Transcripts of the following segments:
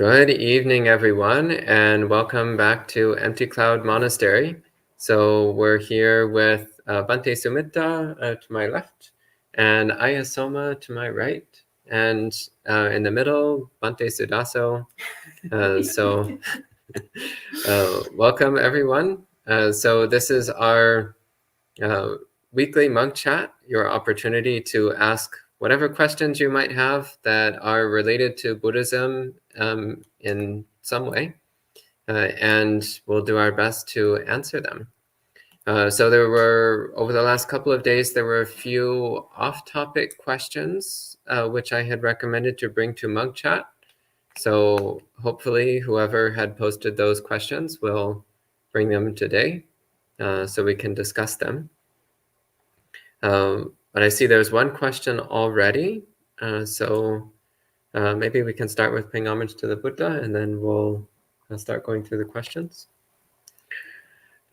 Good evening, everyone, and welcome back to Empty Cloud Monastery. So we're here with Bhante Sumita to my left and Ayasoma to my right, and in the middle, Bhante Sudaso. So welcome, everyone. So this is our weekly monk chat, your opportunity to ask whatever questions you might have that are related to Buddhism in some way, and we'll do our best to answer them. So over the last couple of days, there were a few off-topic questions, which I had recommended to bring to monk chat. So hopefully whoever had posted those questions will bring them today so we can discuss them. But I see there's one question already. So maybe we can start with paying homage to the Buddha, and then we'll start going through the questions.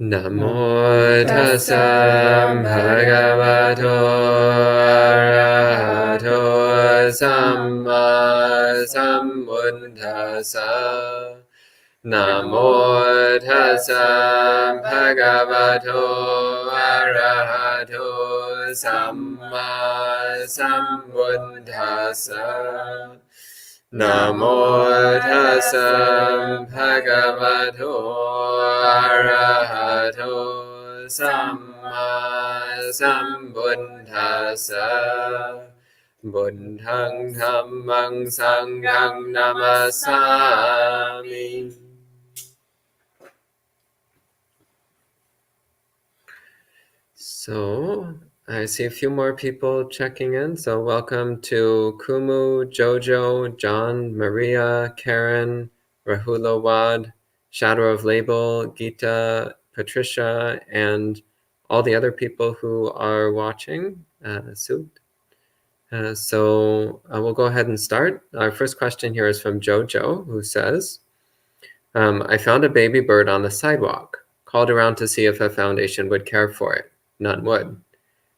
Namo tassam bhagavato arahato samma sambuddhassa. Namo tassam bhagavato arahato samma sambuddhassa. Namo tassam bhagavato arahato samma sambuddhassa. Buddhang dhammang sanghang namasami. So I see a few more people checking in. So welcome to Kumu, Jojo, John, Maria, Karen, Rahula Wad, Shadow of Label, Gita, Patricia, and all the other people who are watching. So we'll go ahead and start. Our first question here is from Jojo, who says, I found a baby bird on the sidewalk, called around to see if a foundation would care for it. None would.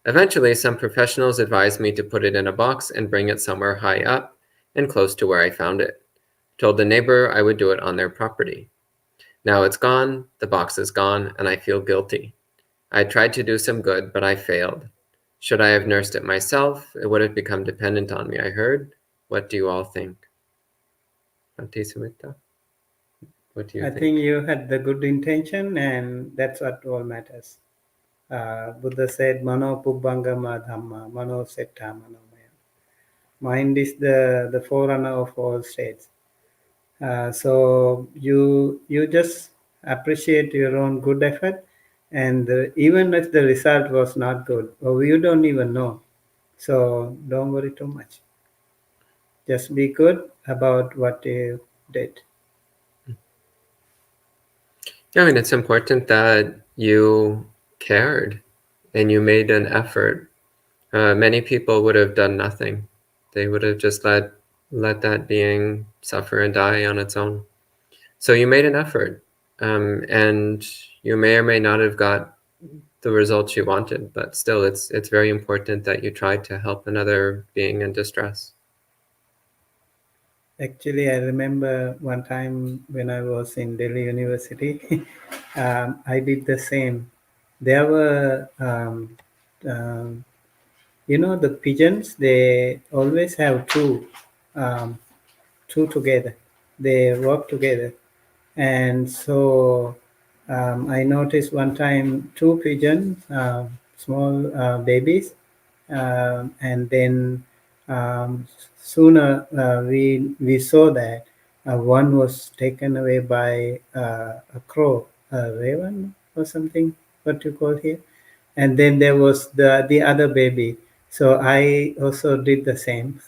Eventually, some professionals advised me to put it in a box and bring it somewhere high up and close to where I found it. Told the neighbor I would do it on their property. Now it's gone, the box is gone, and I feel guilty. I tried to do some good, but I failed. Should I have nursed it myself? It would have become dependent on me, I heard. What do you all think? Bhante Sumita? What do you think? I think you had the good intention, and that's what all matters. Buddha said, Mano Pubbangama Dhamma, Mano Setta Manomaya. Mind is the forerunner of all states. So you just appreciate your own good effort, and even if the result was not good, or you don't even know. So don't worry too much. Just be good about what you did. Yeah, I mean, it's important that you cared and you made an effort. Many people would have done nothing. They would have just let that being suffer and die on its own. So you made an effort, and you may or may not have got the results you wanted, but still it's very important that you tried to help another being in distress. Actually, I remember one time when I was in Delhi University, I did the same. There were, the pigeons, they always have um, two together. They work together. And so I noticed one time two pigeons, small babies, and then sooner we saw that one was taken away by a crow, a raven or something, what you call here, and then there was the other baby. So I also did the same.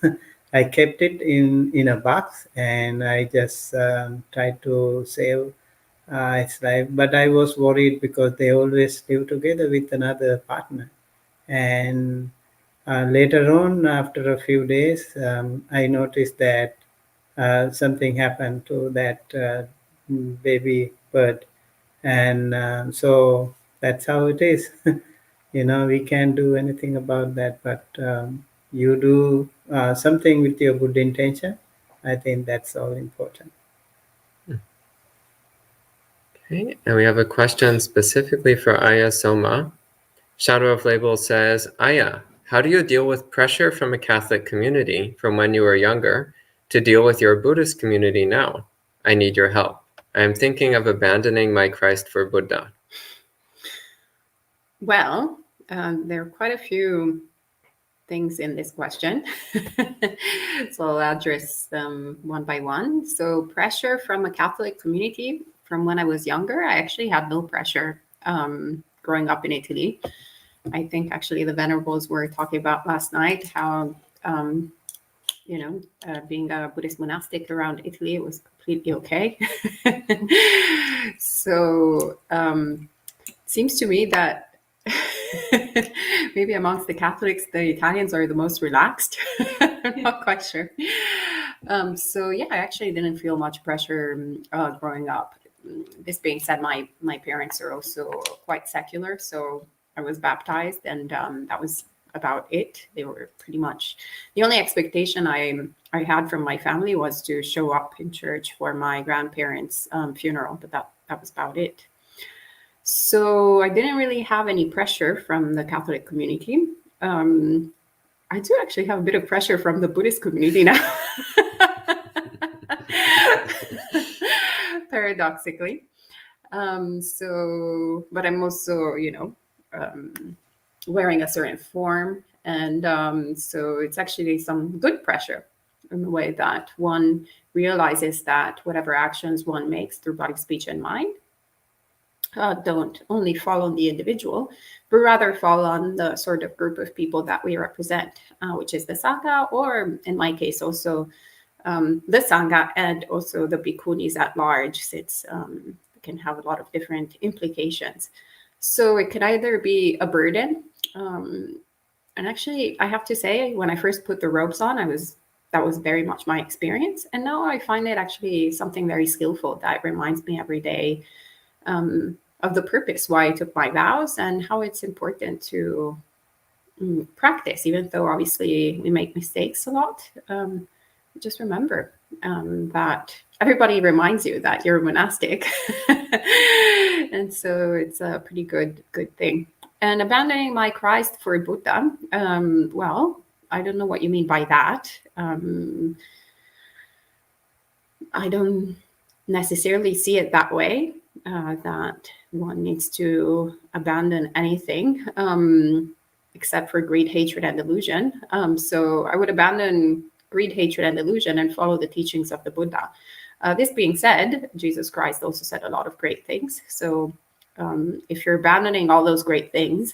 I kept it in a box, and I just tried to save its life. But I was worried because they always live together with another partner. And later on, after a few days, I noticed that something happened to that baby bird. And so that's how it is. We can't do anything about that, but you do something with your good intention. I think that's all important. Okay, and we have a question specifically for Aya Soma. Shadow of Label says, Aya, how do you deal with pressure from a Catholic community from when you were younger to deal with your Buddhist community now? I need your help. I am thinking of abandoning my Christ for Buddha. Well, there are quite a few things in this question. So I'll address them one by one. So pressure from a Catholic community from when I was younger, I actually had no pressure growing up in Italy. I think actually the Venerables were talking about last night how, being a Buddhist monastic around Italy, it was completely okay. So it seems to me that maybe amongst the Catholics, the Italians are the most relaxed. I'm not quite sure. So yeah, I actually didn't feel much pressure growing up. This being said, my parents are also quite secular, so I was baptized, and that was about it. They were pretty much the only expectation I had from my family was to show up in church for my grandparents' funeral, but that was about it. So I didn't really have any pressure from the Catholic community. I do actually have a bit of pressure from the Buddhist community now, paradoxically. But I'm also, wearing a certain form. And so it's actually some good pressure in the way that one realizes that whatever actions one makes through body, speech, and mind don't only fall on the individual, but rather fall on the sort of group of people that we represent, which is the Sangha, or in my case, also the Sangha, and also the bhikkhunis at large, since it can have a lot of different implications. So it can either be a burden. And actually, I have to say, when I first put the robes on, that was very much my experience. And now I find it actually something very skillful that reminds me every day of the purpose why I took my vows and how it's important to practice, even though obviously we make mistakes a lot. Just remember that everybody reminds you that you're monastic. And so it's a pretty good thing. And abandoning my Christ for Buddha, well, I don't know what you mean by that. I don't necessarily see it that way, that one needs to abandon anything except for greed, hatred, and delusion. So I would abandon greed, hatred, and delusion and follow the teachings of the Buddha. This being said, Jesus Christ also said a lot of great things. So if you're abandoning all those great things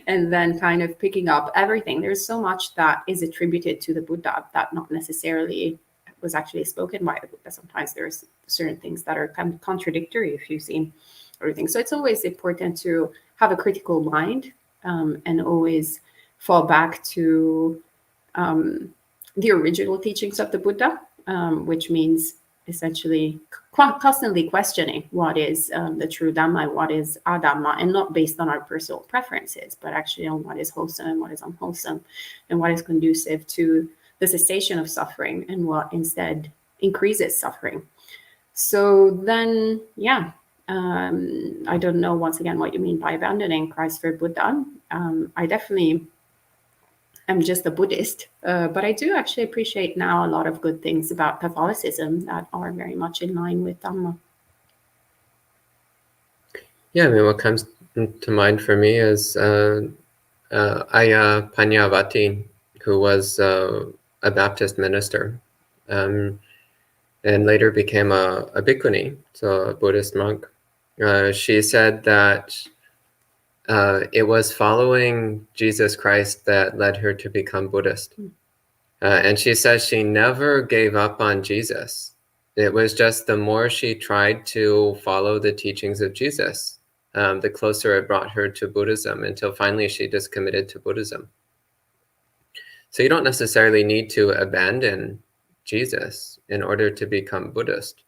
and then kind of picking up everything, there's so much that is attributed to the Buddha that not necessarily was actually spoken by the Buddha. Sometimes there's certain things that are kind of contradictory if you've seen everything. So it's always important to have a critical mind and always fall back to the original teachings of the Buddha, which means essentially constantly questioning what is the true Dhamma, what is adhamma, and not based on our personal preferences, but actually on what is wholesome and what is unwholesome, and what is conducive to the cessation of suffering and what instead increases suffering. So then, yeah, I don't know, once again, what you mean by abandoning Christ for Buddha. I definitely am just a Buddhist, but I do actually appreciate now a lot of good things about Catholicism that are very much in line with Dhamma. Yeah, I mean, what comes to mind for me is Aya Panyavati, who was a Baptist minister, and later became a bhikkhuni, so a Buddhist monk. She said that it was following Jesus Christ that led her to become Buddhist. And she says she never gave up on Jesus. It was just the more she tried to follow the teachings of Jesus, the closer it brought her to Buddhism, until finally she just committed to Buddhism. So you don't necessarily need to abandon Jesus in order to become Buddhist.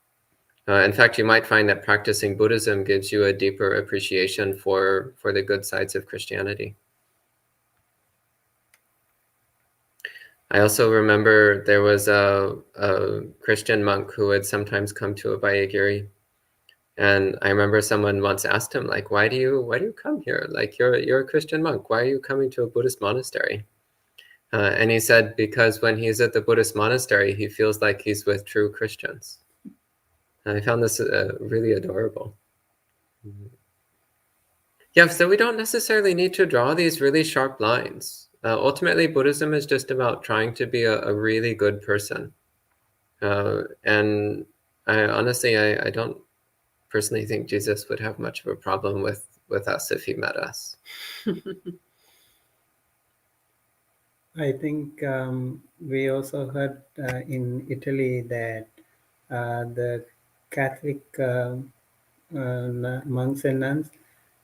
In fact, you might find that practicing Buddhism gives you a deeper appreciation for the good sides of Christianity. I also remember there was a Christian monk who would sometimes come to Abhayagiri, And I remember someone once asked him, like, why do you come here? Like, you're a Christian monk. Why are you coming to a Buddhist monastery? And he said, because when he's at the Buddhist monastery, he feels like he's with true Christians. And I found this really adorable. Yeah, so we don't necessarily need to draw these really sharp lines. Ultimately, Buddhism is just about trying to be a really good person. And I don't personally think Jesus would have much of a problem with us if he met us. I think we also heard in Italy that the Catholic monks and nuns,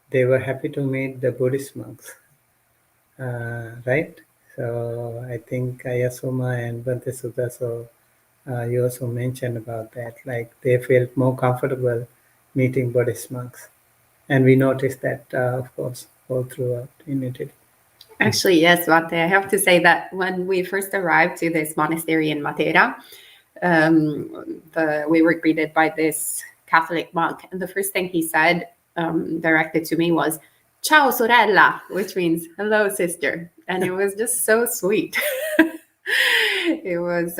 they were happy to meet the Buddhist monks, right? So I think Ayasuma and Bhante Sutta, so you also mentioned about that, like they felt more comfortable meeting Buddhist monks. And we noticed that, of course, all throughout in Italy. Actually, yes, Vante. I have to say that when we first arrived to this monastery in Matera, we were greeted by this Catholic monk, and the first thing he said, directed to me, was "Ciao, sorella," which means "Hello, sister," and it was just so sweet. It was,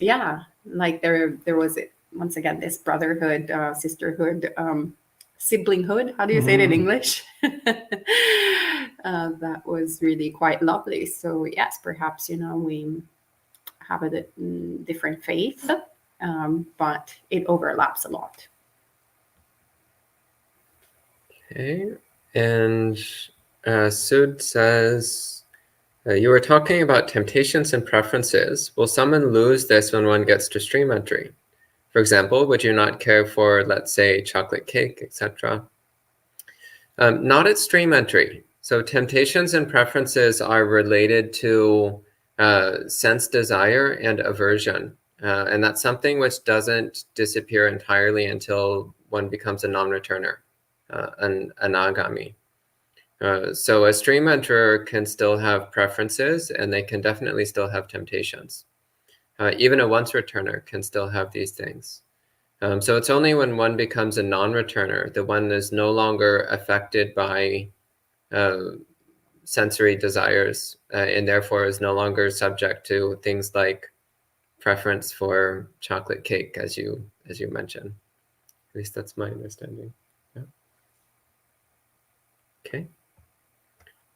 yeah, like there was once again this brotherhood, sisterhood, siblinghood. How do you say it in English? That was really quite lovely. So yes, perhaps we have a different faith, but it overlaps a lot. Okay, and Sud says, you were talking about temptations and preferences. Will someone lose this when one gets to stream entry? For example, would you not care for, let's say, chocolate cake, etc.? Not at stream entry. So temptations and preferences are related to sense desire and aversion. And that's something which doesn't disappear entirely until one becomes a non-returner, an anagami. So a stream enterer can still have preferences, and they can definitely still have temptations. Even a once returner can still have these things. So it's only when one becomes a non-returner that one is no longer affected by sensory desires, and therefore is no longer subject to things like preference for chocolate cake, as you mentioned. At least that's my understanding. Yeah. Okay.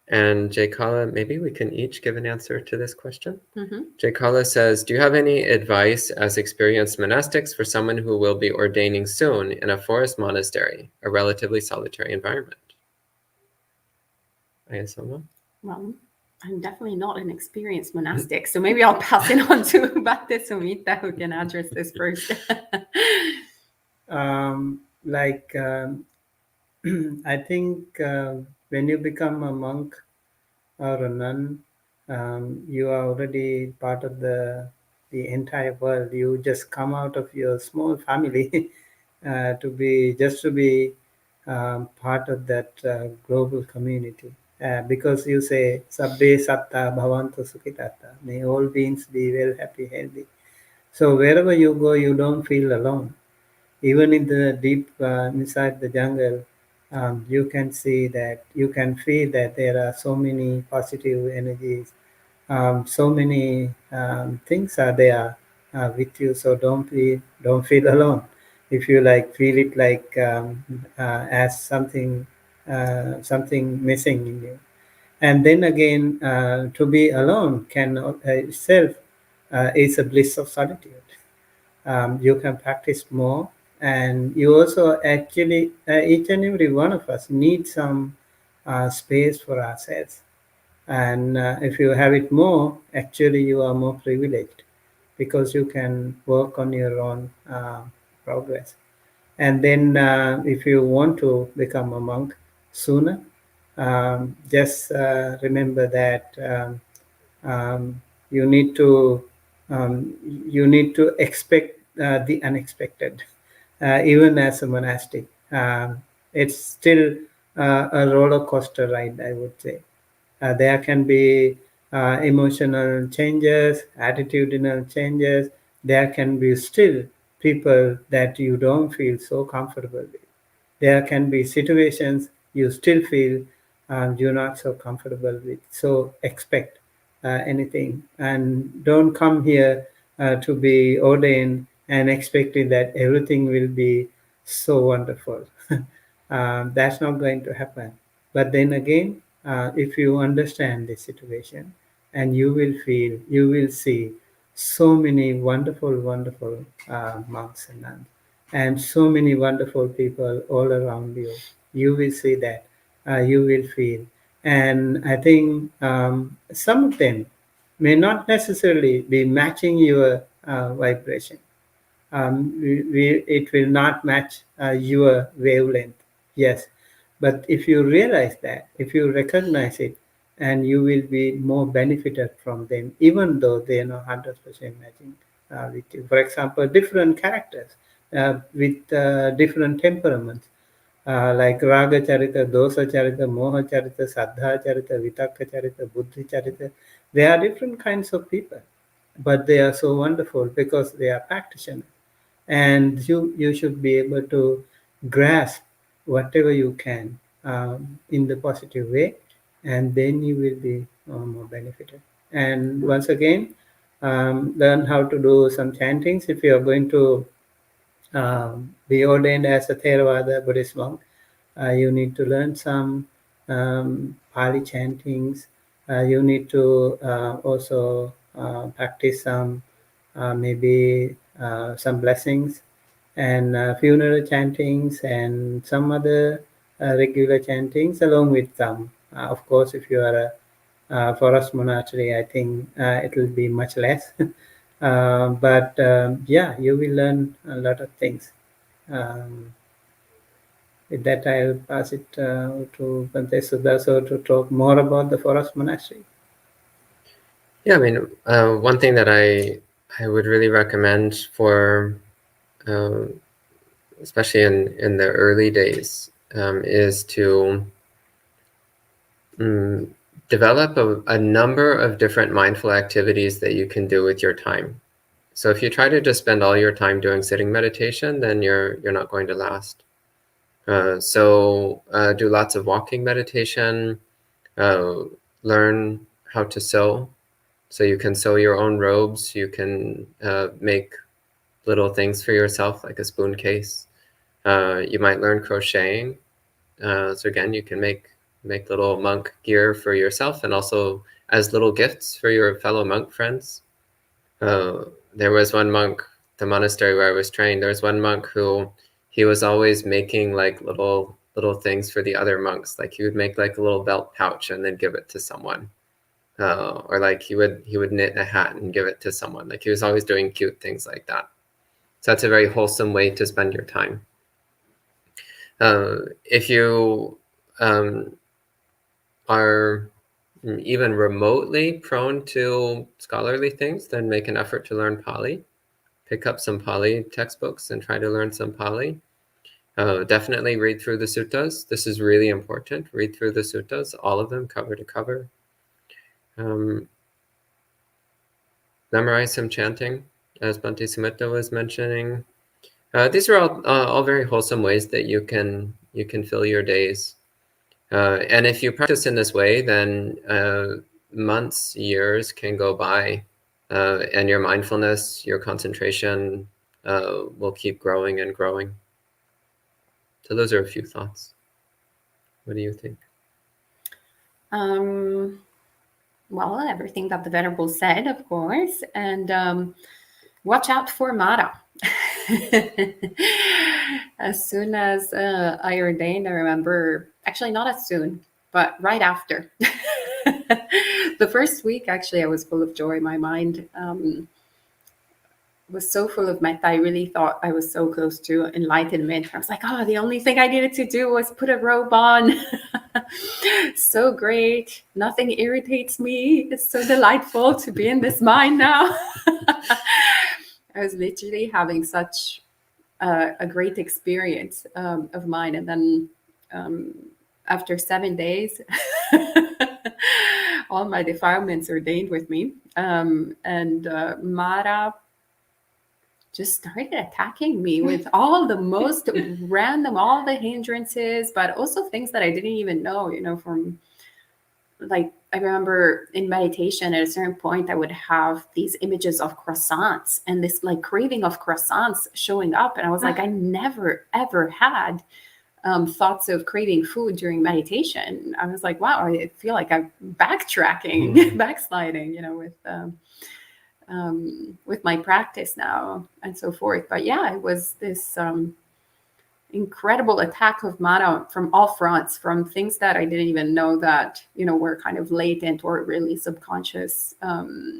And Jaykala, maybe we can each give an answer to this question. Jaykala says, do you have any advice as experienced monastics for someone who will be ordaining soon in a forest monastery, a relatively solitary environment? Ayasama? Well, I'm definitely not an experienced monastic, so maybe I'll pass it on to Bhante Sumita, who can address this first. I think when you become a monk or a nun, you are already part of the entire world. You just come out of your small family to be part of that global community. Because you say, "Sabbe satta bhavantu sukhitata," may all beings be well, happy, healthy. So wherever you go, you don't feel alone. Even in the deep inside the jungle, you can see that, you can feel that there are so many positive energies, so many things are there with you. So don't feel alone. If you like feel it like as something missing in you. And then again, to be alone can itself is a bliss of solitude. You can practice more, and you also actually, each and every one of us need some space for ourselves. And if you have it more, actually you are more privileged, because you can work on your own progress. And then if you want to become a monk sooner, just remember that you need to expect the unexpected. Even as a monastic, it's still a roller coaster ride, I would say. There can be emotional changes, attitudinal changes. There can be still people that you don't feel so comfortable with. There can be situations you still feel you're not so comfortable with. So expect anything, and don't come here to be ordained and expecting that everything will be so wonderful. That's not going to happen. But then again, if you understand the situation, and you will see so many wonderful, wonderful monks and nuns, and so many wonderful people all around you. You will see that, you will feel. And I think some of them may not necessarily be matching your vibration. It will not match your wavelength, yes. But if you realize that, if you recognize it, and you will be more benefited from them, even though they are not 100% matching with you. For example, different characters with different temperaments, like Raga Charita, Dosa Charita, Moha Charita, Saddha Charita, Vitakka Charita, Buddhi Charita. They are different kinds of people, but they are so wonderful because they are practitioners. And you should be able to grasp whatever you can in the positive way, and then you will be more benefited. And once again, learn how to do some chantings if you are going to be ordained as a Theravada Buddhist monk. You need to learn some Pali chantings. You need to also practice some maybe some blessings and funeral chantings and some other regular chantings along with some. Of course, if you are a forest monastery, I think it will be much less. But yeah, you will learn a lot of things. Um, with that, I'll pass it to Bante Sudaso to talk more about the forest monastery. Yeah, I mean, one thing that I would really recommend for, especially in the early days, is to develop a number of different mindful activities that you can do with your time. So if you try to just spend all your time doing sitting meditation, then you're not going to last. So do lots of walking meditation, learn how to sew. So you can sew your own robes, you can make little things for yourself, like a spoon case. You might learn crocheting. So again, you can make little monk gear for yourself and also as little gifts for your fellow monk friends. There was one monk, the monastery where I was trained, there was one monk who he was always making like little things for the other monks. Like he would make like a little belt pouch and then give it to someone. Or like he would knit a hat and give it to someone. Like he was always doing cute things like that. So that's a very wholesome way to spend your time. If you are even remotely prone to scholarly things, then make an effort to learn Pali. Pick up some Pali textbooks and try to learn some Pali. Definitely read through the suttas. This is really important. Read through the suttas, all of them, cover to cover. Memorize some chanting, as Bhante Sumita was mentioning. These are all very wholesome ways that you can fill your days. And if you practice in this way, then months, years can go by, and your mindfulness, your concentration will keep growing and growing. So those are a few thoughts. What do you think? Well, everything that the Venerable said, of course, and watch out for Mara. As soon as I ordained, I remember, actually not as soon, but right after. The first week, actually, I was full of joy. My mind was so full of metta. I really thought I was so close to enlightenment. I was like, oh, the only thing I needed to do was put a robe on. So great. Nothing irritates me. It's so delightful to be in this mind now. I was literally having such a great experience of mine. And then after 7 days, all my defilements ordained with me. And Mara just started attacking me with all the most random, all the hindrances, but also things that I didn't even know, from like, I remember in meditation at a certain point, I would have these images of croissants and this like craving of croissants showing up. And I was like, I never, ever had thoughts of craving food during meditation. I was like, wow, I feel like I'm backtracking, backsliding, with my practice now and so forth. But yeah, it was this incredible attack of mana from all fronts, from things that I didn't even know that, were kind of latent or really subconscious,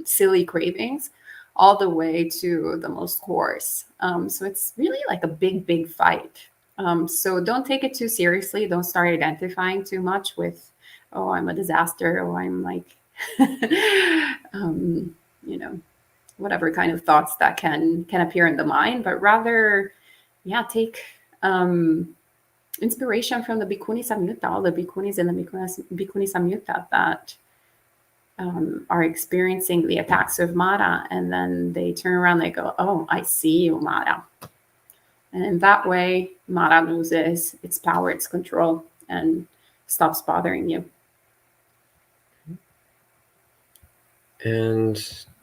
silly cravings, all the way to the most coarse. So it's really like a big, big fight. So don't take it too seriously. Don't start identifying too much with, oh, I'm a disaster, or I'm like, whatever kind of thoughts that can appear in the mind, but rather, take inspiration from the Bhikkhuni Samyutta, all the Bhikkhunis in the Bhikkhuni Samyutta that are experiencing the attacks of Mara, and then they turn around, they go, oh, I see you, Mara. And in that way, Mara loses its power, its control, and stops bothering you. And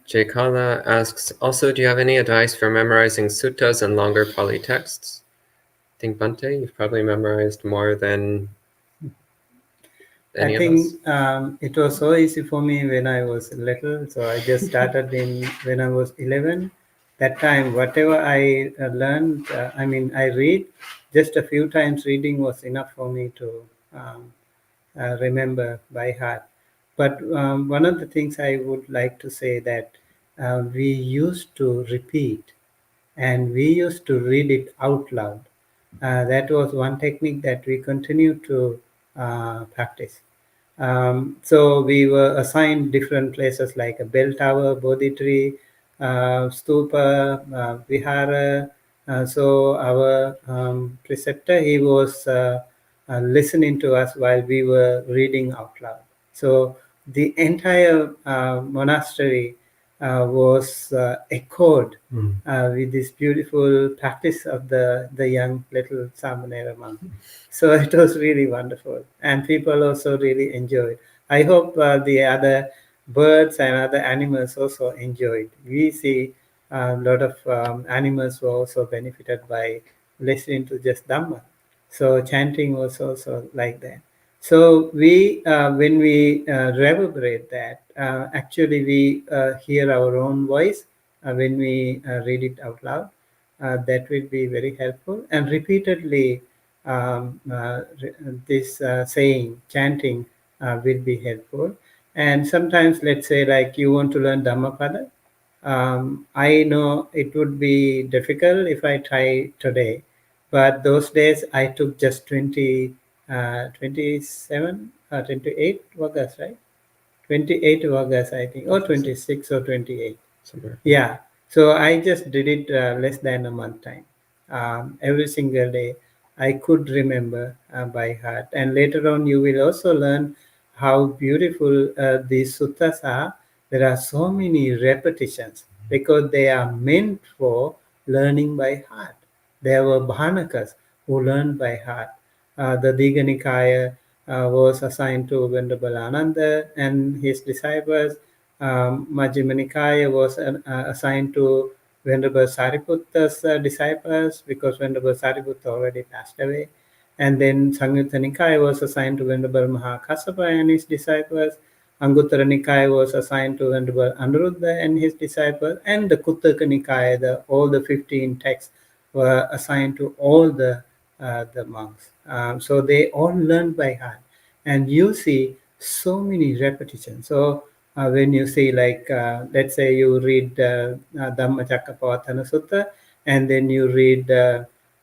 Jaykala asks, also, do you have any advice for memorizing suttas and longer Pali texts? I think, Bhante, you've probably memorized more than any of us. It was so easy for me when I was little. So I just started when I was 11. That time, whatever I learned, I read, just a few times reading was enough for me to remember by heart. But one of the things I would like to say that we used to repeat and we used to read it out loud. That was one technique that we continue to practice. So we were assigned different places like a bell tower, Bodhi tree, stupa, vihara. So our preceptor, he was listening to us while we were reading out loud. So the entire monastery was echoed with this beautiful practice of the young little Samanera monk. So it was really wonderful, and people also really enjoyed. I hope the other birds and other animals also enjoyed. We see a lot of animals were also benefited by listening to just Dhamma. So chanting was also like that. So we, when we reverberate that, actually we hear our own voice when we read it out loud. That will be very helpful. And repeatedly, this saying, chanting, will be helpful. And sometimes, let's say, like you want to learn Dhammapada. I know it would be difficult if I try today, but those days I took just 27, 28 August, right? 28 August, I think, or 26 or 28. Somewhere. Yeah. So I just did it less than a month time. Every single day, I could remember by heart. And later on, you will also learn how beautiful these suttas are. There are so many repetitions because they are meant for learning by heart. There were Bhanakas who learned by heart. The Digha Nikaya was assigned to Venerable Ananda and his disciples. Majjhima Nikaya was assigned to Venerable Sariputta's disciples because Venerable Sariputta already passed away. And then Samyutta Nikaya was assigned to Venerable Mahakassapa and his disciples. Anguttara Nikaya was assigned to Venerable Anuruddha and his disciples. And the Kuttaka Nikaya, all the 15 texts were assigned to all the monks. So they all learned by heart. And you see so many repetitions. So when you see, like, let's say you read Dhammacakkappavattana Sutta, and then you read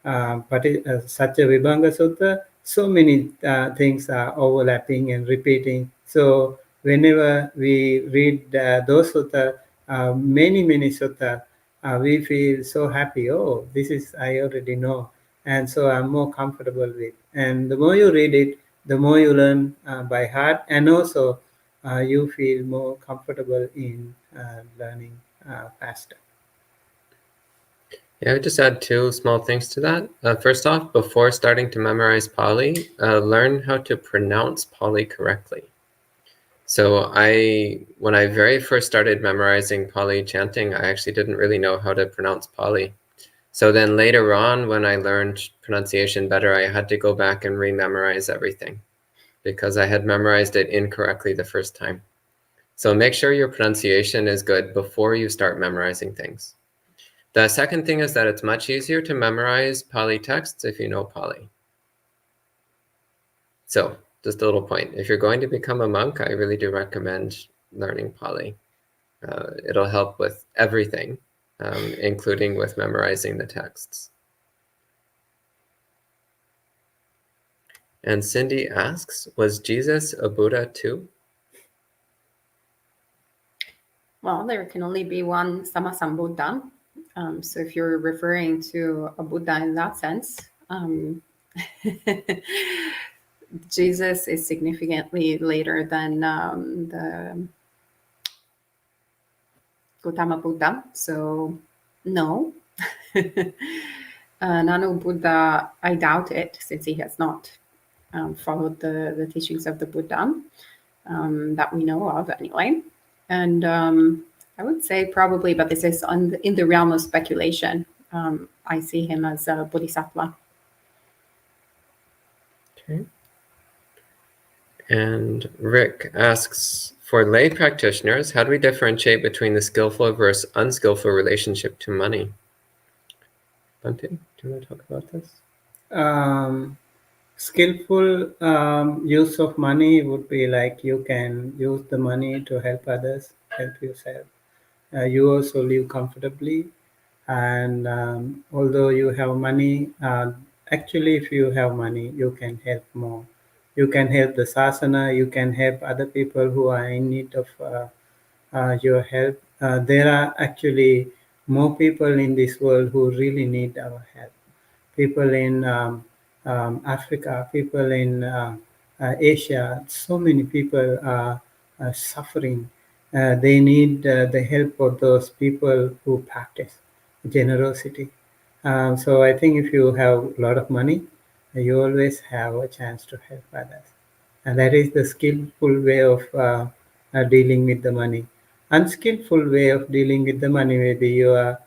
Satya Vibhanga Sutta, so many things are overlapping and repeating. So whenever we read those sutta, many sutta, we feel so happy. Oh, this is, I already know. And so I'm more comfortable with. And the more you read it, the more you learn by heart, and also you feel more comfortable in learning faster. Yeah, I would just add two small things to that. First off, before starting to memorize Pali, learn how to pronounce Pali correctly. So when I very first started memorizing Pali chanting, I actually didn't really know how to pronounce Pali. So then later on, when I learned pronunciation better, I had to go back and rememorize everything because I had memorized it incorrectly the first time. So make sure your pronunciation is good before you start memorizing things. The second thing is that it's much easier to memorize Pali texts if you know Pali. So just a little point. If you're going to become a monk, I really do recommend learning Pali. It'll help with everything, including with memorizing the texts. And Cindy asks, was Jesus a Buddha too? Well, there can only be one Sammasambuddha. So if you're referring to a Buddha in that sense, Jesus is significantly later than the Gautama Buddha. So no. Nano Buddha, I doubt it, since he has not followed the teachings of the Buddha that we know of anyway. And I would say probably, but this is in the realm of speculation. I see him as a bodhisattva. Okay. And Rick asks, for lay practitioners, how do we differentiate between the skillful versus unskillful relationship to money? Bhante, do you want to talk about this? Skillful use of money would be like you can use the money to help others, help yourself. You also live comfortably, and although you have money, actually if you have money, you can help more. You can help the sasana, you can help other people who are in need of your help. There are actually more people in this world who really need our help. People in Africa, people in Asia, so many people are suffering. They need the help of those people who practice generosity. So I think if you have a lot of money, you always have a chance to help others. And that is the skillful way of dealing with the money. Unskillful way of dealing with the money, maybe you are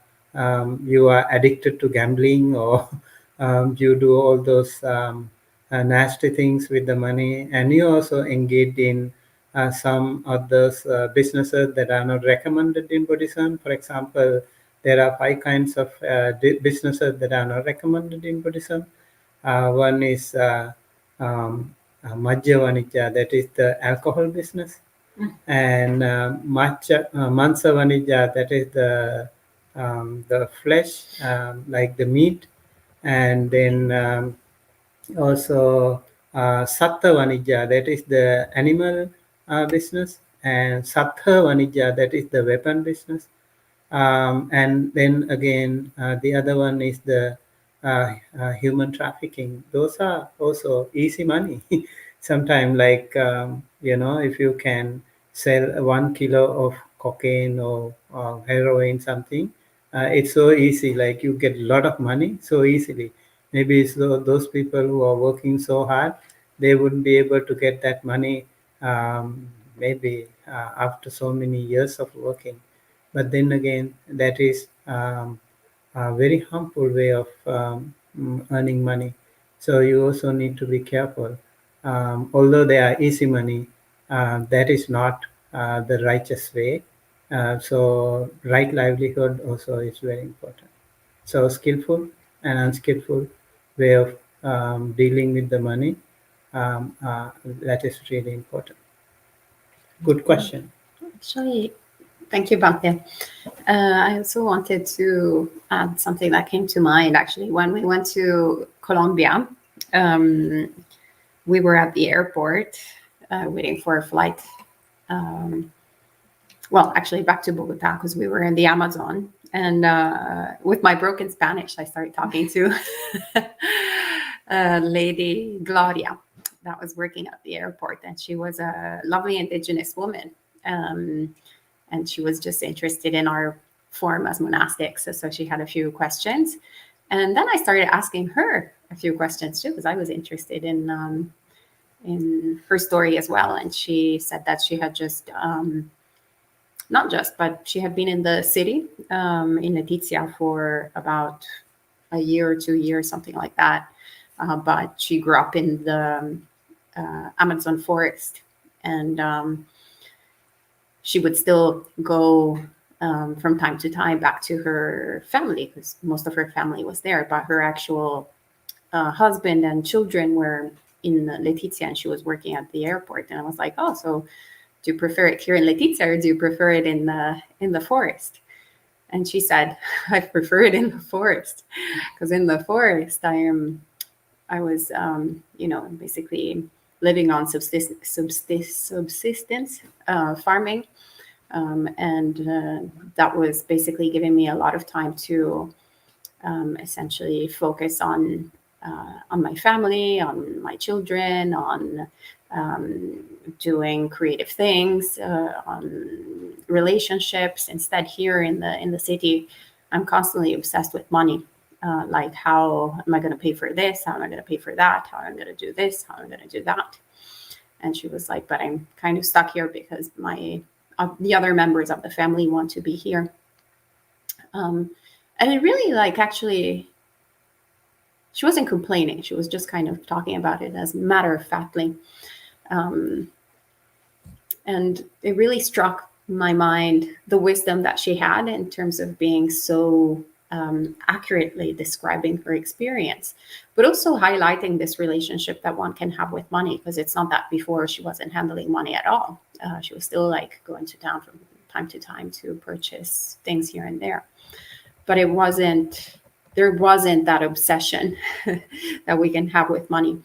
addicted to gambling, or you do all those nasty things with the money, and you also engage in some of those businesses that are not recommended in Buddhism. For example, there are 5 kinds of businesses that are not recommended in Buddhism. One is Majja Vanija, that is the alcohol business, and Mansa Vanija, that is the flesh, like the meat, and then also Sattva Vanija, that is the animal business, and Sattva Vanija, that is the weapon business. And then again, the other one is the human trafficking. Those are also easy money. Sometimes, like if you can sell 1 kilo of cocaine or heroin, something, it's so easy. Like you get a lot of money so easily. Maybe those people who are working so hard, they wouldn't be able to get that money. Maybe after so many years of working. But then again, that is a very harmful way of earning money. So you also need to be careful. Although they are easy money, that is not the righteous way. So right livelihood also is very important. So skillful and unskillful way of dealing with the money, that is really important. Good question. Actually, thank you, Bhante. I also wanted to add something that came to mind. Actually, when we went to Colombia, we were at the airport waiting for a flight. Well, actually, back to Bogota, because we were in the Amazon. And with my broken Spanish, I started talking to Lady Gloria that was working at the airport. And she was a lovely indigenous woman. And she was just interested in our form as monastics. So she had a few questions. And then I started asking her a few questions too, because I was interested in her story as well. And she said that she had just, not just, but she had been in the city in Letizia for about a year or 2 years, something like that. But she grew up in the Amazon forest, and she would still go from time to time back to her family, because most of her family was there, but her actual husband and children were in Letizia, and she was working at the airport. And I was like, oh, so do you prefer it here in Letizia, or do you prefer it in the forest? And she said, I prefer it in the forest, because in the forest I was basically living on subsistence farming. And that was basically giving me a lot of time to essentially focus on my family, on my children, on doing creative things, on relationships. Instead, here in the city, I'm constantly obsessed with money. Like, how am I going to pay for this? How am I going to pay for that? How am I going to do this? How am I going to do that? And she was like, but I'm kind of stuck here because the other members of the family want to be here. And it really, actually, she wasn't complaining. She was just kind of talking about it as matter-of-factly. And it really struck my mind, the wisdom that she had in terms of being so accurately describing her experience, but also highlighting this relationship that one can have with money, because it's not that before she wasn't handling money at all. She was still going to town from time to time to purchase things here and there, but there wasn't that obsession that we can have with money.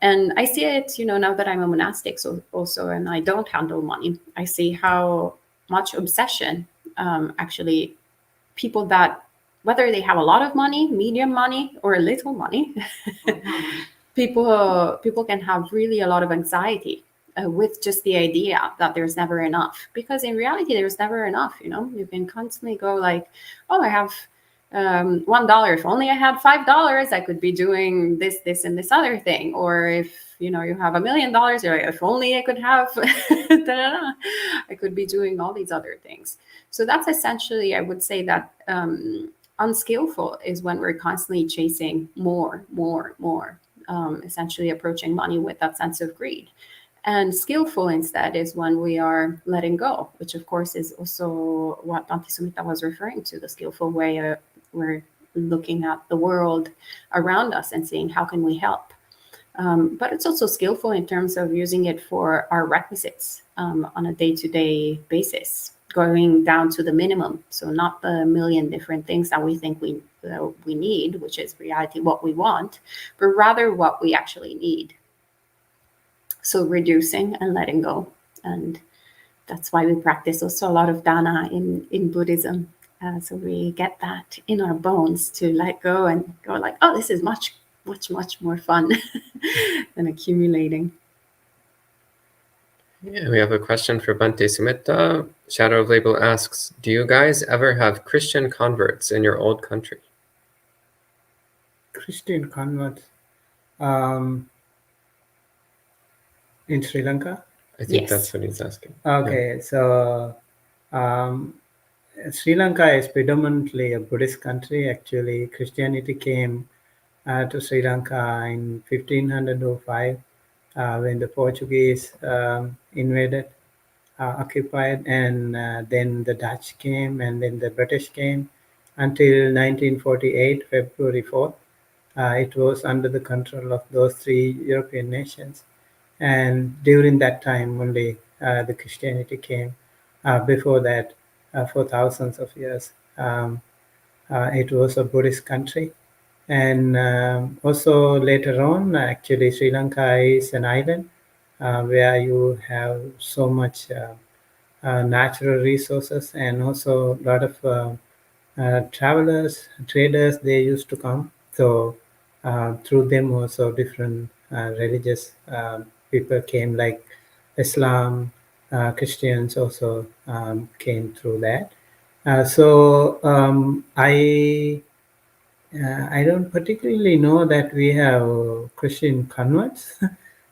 And I see it, now that I'm a monastic, so also, and I don't handle money, I see how much obsession actually people that, whether they have a lot of money, medium money, or a little money, people can have really a lot of anxiety with just the idea that there's never enough. Because in reality, there's never enough. You can constantly go like, oh, I have $1. If only I had $5, I could be doing this, and this other thing. Or if you have $1 million, you're like, if only I could have, I could be doing all these other things. So that's essentially, I would say that unskillful is when we're constantly chasing more, essentially approaching money with that sense of greed. And skillful instead is when we are letting go, which of course is also what Bhante Sumita was referring to, the skillful way we're looking at the world around us and seeing how can we help. But it's also skillful in terms of using it for our requisites on a day-to-day basis, going down to the minimum. So not the million different things that we think we need, which is reality what we want, but rather what we actually need. So reducing and letting go. And that's why we practice also a lot of dana in Buddhism. So we get that in our bones to let go and go like, oh, this is much more fun than accumulating. Yeah, we have a question for Bhante Sumita. Shadow of Label asks, do you guys ever have Christian converts in your old country? Christian converts in Sri Lanka? I think Yes. that's what he's asking. Okay, yeah. So Sri Lanka is predominantly a Buddhist country. Actually, Christianity came to Sri Lanka in 1505 when the Portuguese invaded, occupied, and then the Dutch came, and then the British came. Until 1948, February 4th, it was under the control of those three European nations. And during that time only the Christianity came. Before that, for thousands of years, it was a Buddhist country. And also later on, actually, Sri Lanka is an island where you have so much natural resources, and also a lot of travelers, traders, they used to come. So through them also different religious people came, like Islam, Christians also came through that. I don't particularly know that we have Christian converts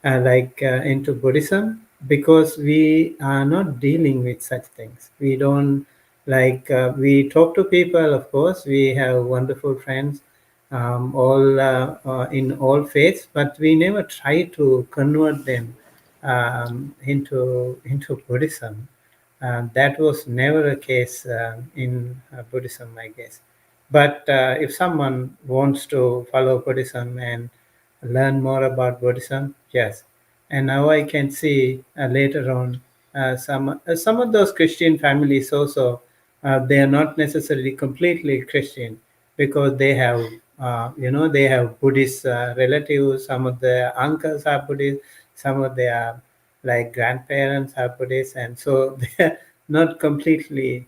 into Buddhism, because we are not dealing with such things. We don't we talk to people, of course. We have wonderful friends, all in all faiths, but we never try to convert them into Buddhism. That was never a case in Buddhism, I guess. But if someone wants to follow Buddhism and learn more about Buddhism, yes. And now I can see later on some of those Christian families also, they are not necessarily completely Christian, because they have they have Buddhist relatives. Some of their uncles are Buddhist, some of their grandparents are Buddhist, and so they're not completely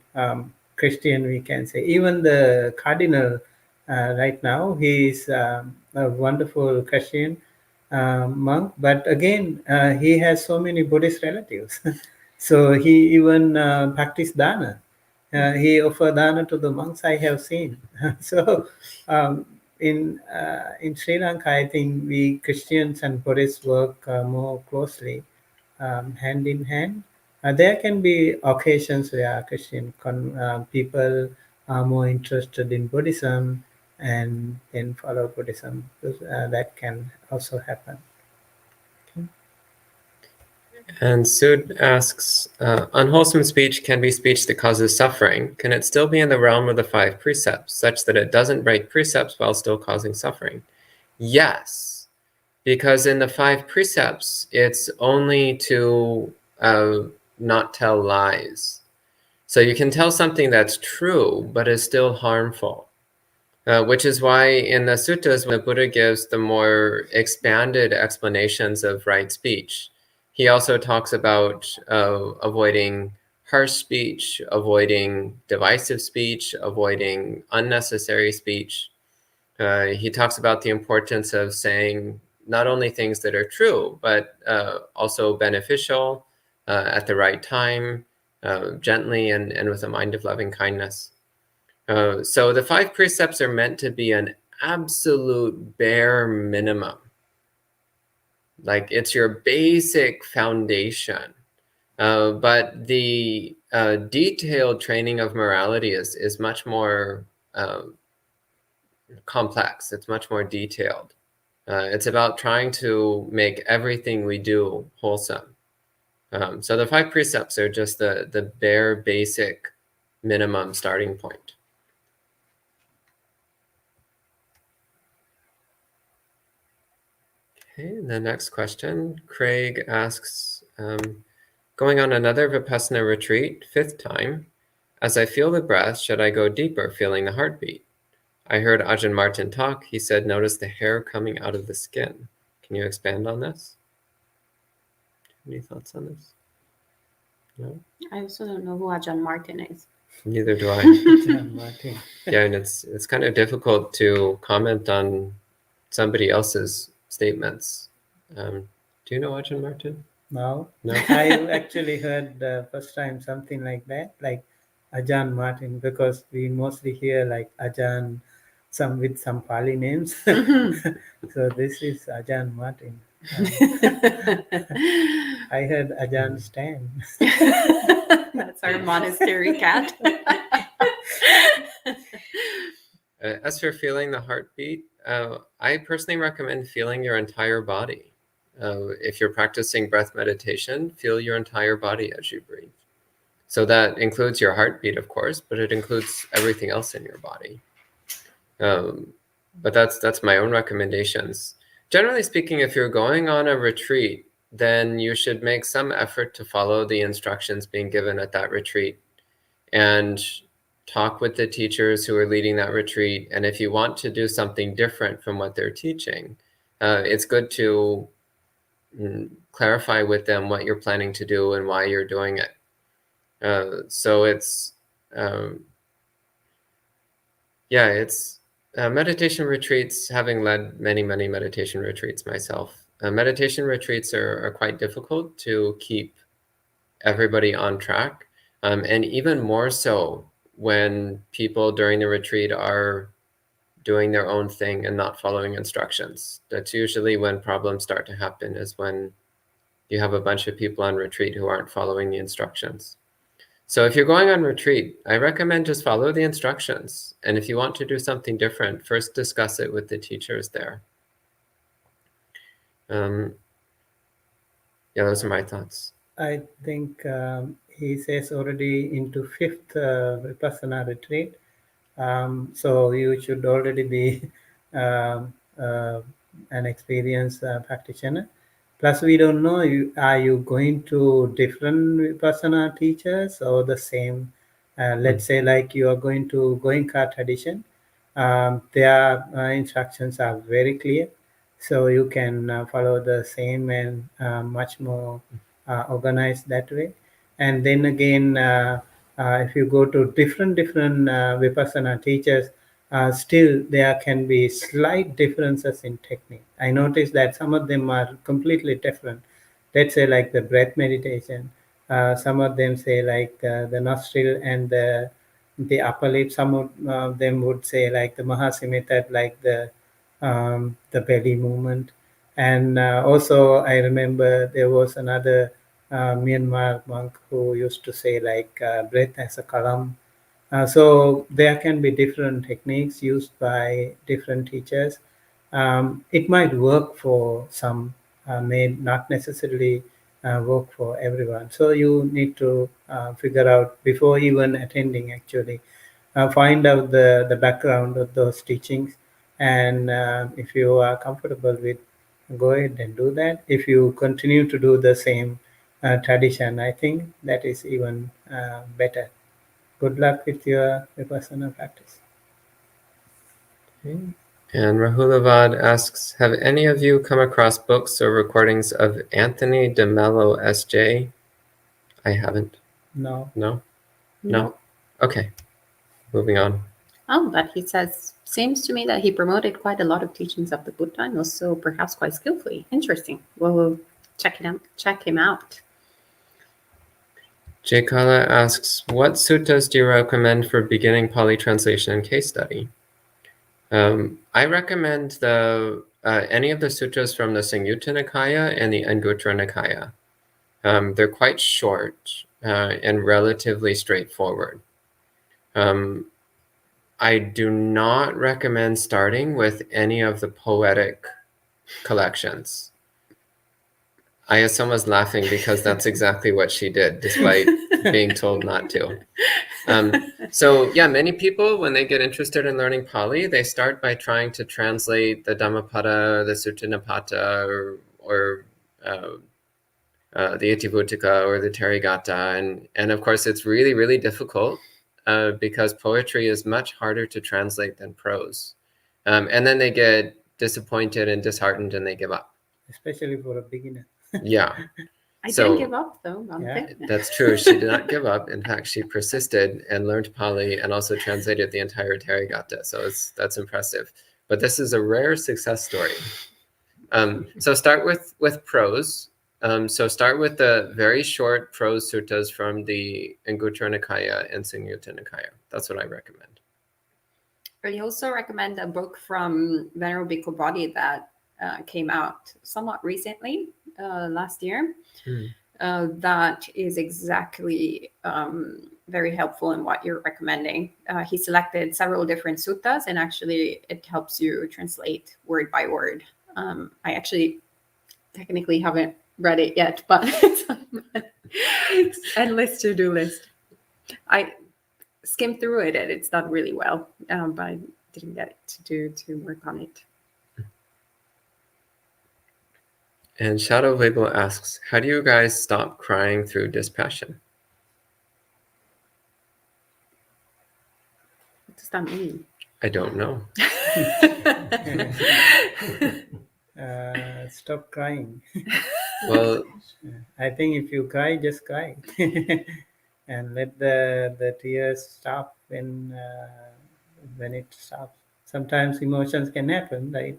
Christian, we can say. Even the cardinal right now, he is a wonderful Christian monk, but again, he has so many Buddhist relatives. So he even practiced dana. He offered dana to the monks, I have seen. So um, in Sri Lanka, I think we Christians and Buddhists work more closely, hand in hand. There can be occasions where Christian people are more interested in Buddhism and then follow Buddhism. That can also happen. And Sud asks, unwholesome speech can be speech that causes suffering. Can it still be in the realm of the 5 precepts, such that it doesn't break precepts while still causing suffering? Yes, because in the 5 precepts, it's only to not tell lies. So you can tell something that's true, but is still harmful. Which is why in the suttas, when the Buddha gives the more expanded explanations of right speech, he also talks about avoiding harsh speech, avoiding divisive speech, avoiding unnecessary speech. He talks about the importance of saying not only things that are true, but also beneficial at the right time, gently and with a mind of loving kindness. So the 5 precepts are meant to be an absolute bare minimum. Like it's your basic foundation. But the detailed training of morality is much more complex. It's much more detailed. It's about trying to make everything we do wholesome. So the 5 precepts are just the bare basic minimum starting point. Okay, the next question, Craig asks, going on another Vipassana retreat, 5th time, as I feel the breath, should I go deeper, feeling the heartbeat? I heard Ajahn Martin talk. He said, notice the hair coming out of the skin. Can you expand on this? Any thoughts on this? No? I also don't know who Ajahn Martin is. Neither do I. Ajahn Martin. Yeah, and it's kind of difficult to comment on somebody else's statements. Do you know Ajahn Martin? No, No? I actually heard the first time something like that, like Ajahn Martin, because we mostly hear like Ajahn, some with some Pali names. So this is Ajahn Martin. I heard Ajahn Stan. That's our monastery cat. As for feeling the heartbeat, I personally recommend feeling your entire body. If you're practicing breath meditation, feel your entire body as you breathe. So that includes your heartbeat, of course, but it includes everything else in your body. But that's my own recommendations. Generally speaking, if you're going on a retreat, then you should make some effort to follow the instructions being given at that retreat and talk with the teachers who are leading that retreat. And if you want to do something different from what they're teaching, it's good to clarify with them what you're planning to do and why you're doing it. So it's meditation retreats, having led many meditation retreats myself. Meditation retreats are quite difficult to keep everybody on track, and even more so when people during the retreat are doing their own thing and not following instructions. That's usually when problems start to happen, is when you have a bunch of people on retreat who aren't following the instructions. So if you're going on retreat, I recommend just follow the instructions. And if you want to do something different, first discuss it with the teachers there. Yeah, those are my thoughts. I think he says already into fifth Vipassana retreat. So you should already be um, an experienced practitioner. Plus, we don't know, are you going to different Vipassana teachers or the same? Let's say like you are going to Goenka tradition. Their instructions are very clear. So you can follow the same and much more organized that way. And then again, if you go to different Vipassana teachers, still there can be slight differences in technique. I noticed that some of them are completely different. Let's say like the breath meditation. Some of them say like the nostril and the upper lip. Some of them would say like the Mahasi method, like the belly movement. And also, I remember there was another Myanmar monk who used to say like breath as a kalam. So there can be different techniques used by different teachers. It might work for some, may not necessarily work for everyone. So you need to figure out before even attending, actually. Find out the background of those teachings, and if you are comfortable with, go ahead and do that. If you continue to do the same tradition, I think that is even better. Good luck with your Vipassana practice. Okay. And Rahulavad asks, have any of you come across books or recordings of Anthony de Mello S.J.? I haven't. No. No? No? Okay. Moving on. Oh, but he says, seems to me that he promoted quite a lot of teachings of the Buddha and also perhaps quite skillfully. Interesting. We'll check him out. Jaykala asks, what suttas do you recommend for beginning Pali translation and case study? I recommend any of the sutras from the Samyutta Nikaya and the Anguttara Nikaya. They're quite short and relatively straightforward. I do not recommend starting with any of the poetic collections. Ayasama was laughing because that's exactly what she did, despite being told not to. So yeah, many people, when they get interested in learning Pali, they start by trying to translate the Dhammapada, the Sutta Nipata, or the Itivutika or the Therigatha. And of course, it's really, really difficult because poetry is much harder to translate than prose. And then they get disappointed and disheartened and they give up. Especially for a beginner. Yeah. I didn't give up, though. Yeah. That's true. She did not give up. In fact, she persisted and learned Pali and also translated the entire Therigatha. So that's impressive. But this is a rare success story. So start with prose. So start with the very short prose suttas from the Anguttara Nikaya and Samyutta Nikaya. That's what I recommend. I also recommend a book from Venerable Bhikkhu Bodhi that came out somewhat recently, last year. That is exactly very helpful in what you're recommending. He selected several different suttas, and actually it helps you translate word by word. I actually technically haven't read it yet, but it's on my endless to-do list. I skimmed through it and it's done really well, but I didn't get to work on it. And Shadow Label asks, how do you guys stop crying through dispassion? What does that mean? I don't know. Stop crying. Well, I think if you cry, just cry. And let the tears stop when it stops. Sometimes emotions can happen, right?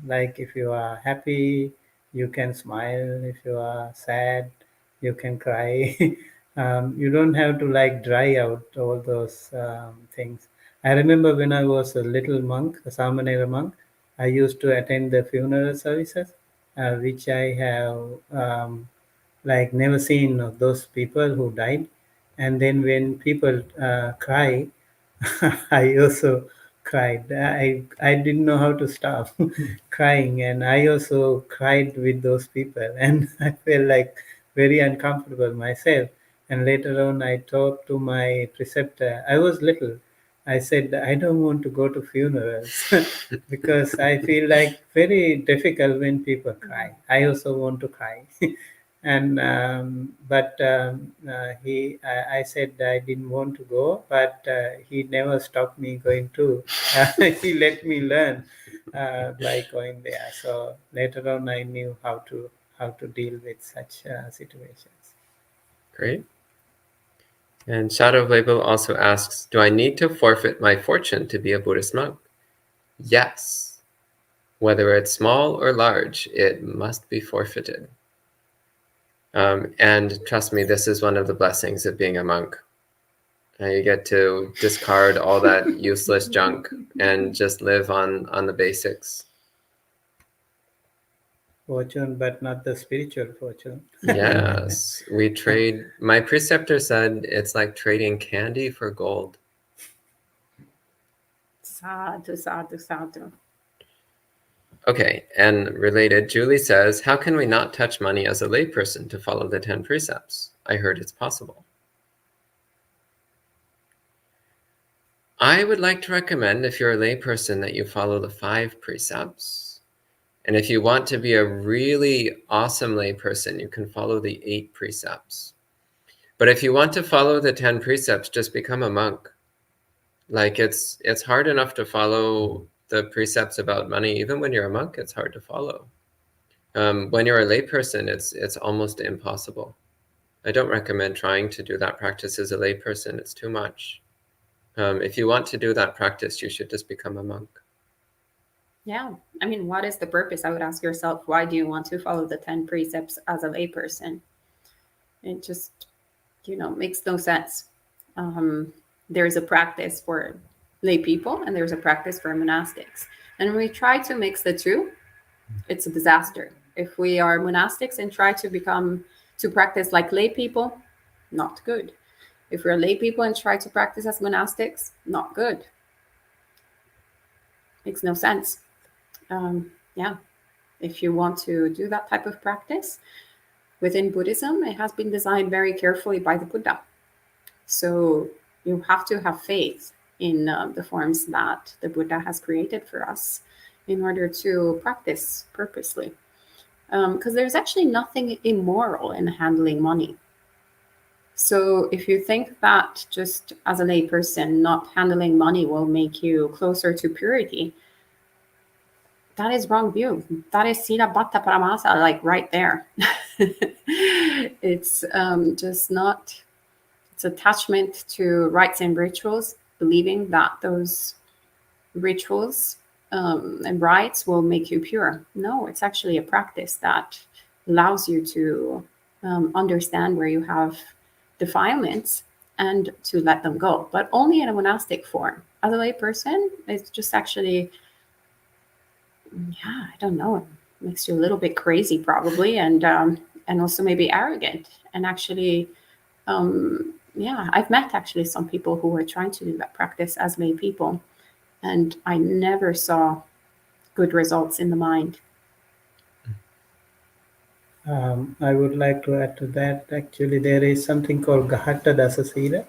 Like if you are happy, you can smile. If you are sad, you can cry. You don't have to like dry out all those things. I remember when I was a little monk, a Samanera monk, I used to attend the funeral services, which I have like never seen of those people who died. And then when people cry, I also cried. I didn't know how to stop crying, and I also cried with those people, and I felt like very uncomfortable myself. And later on, I talked to my preceptor. I was little. I said, I don't want to go to funerals because I feel like very difficult when people cry. I also want to cry. And I said I didn't want to go, but he never stopped me going to. He let me learn by going there. So later on, I knew how to deal with such situations. Great. And Shadow Label also asks, do I need to forfeit my fortune to be a Buddhist monk? Yes. Whether it's small or large, it must be forfeited. And trust me, this is one of the blessings of being a monk. You get to discard all that useless junk and just live on the basics. Fortune, but not the spiritual fortune. Yes, we trade. My preceptor said it's like trading candy for gold. Sadhu, sadhu, sadhu. Okay, and related, Julie says, how can we not touch money as a layperson to follow the 10 precepts? I heard it's possible. I would like to recommend, if you're a layperson, that you follow the 5 precepts. And if you want to be a really awesome layperson, you can follow the 8 precepts. But if you want to follow the 10 precepts, just become a monk. Like it's hard enough to follow the precepts about money. Even when you're a monk, it's hard to follow. When you're a layperson, it's almost impossible. I don't recommend trying to do that practice as a layperson. It's too much. If you want to do that practice, you should just become a monk. Yeah. I mean, what is the purpose? I would ask yourself, why do you want to follow the 10 precepts as a layperson? It just, makes no sense. There's a practice for lay people and there's a practice for monastics. And when we try to mix the two, it's a disaster. If we are monastics and try to practice like lay people, not good. If we're lay people and try to practice as monastics, not good. Makes no sense. Yeah. If you want to do that type of practice within Buddhism, it has been designed very carefully by the Buddha. So you have to have faith in the forms that the Buddha has created for us in order to practice purposely. Because there's actually nothing immoral in handling money. So if you think that just as a layperson, not handling money will make you closer to purity, that is wrong view. That is Sila Bhatta Paramasa, like right there. It's just not, it's attachment to rites and rituals, believing that those rituals and rites will make you pure. No, it's actually a practice that allows you to understand where you have defilements and to let them go, but only in a monastic form. As a lay person, it's just actually, I don't know, it makes you a little bit crazy probably, and also maybe arrogant. And actually, I've met actually some people who were trying to do that practice as lay people, and I never saw good results in the mind. I would like to add to that. Actually, there is something called Gahatta Dasasila.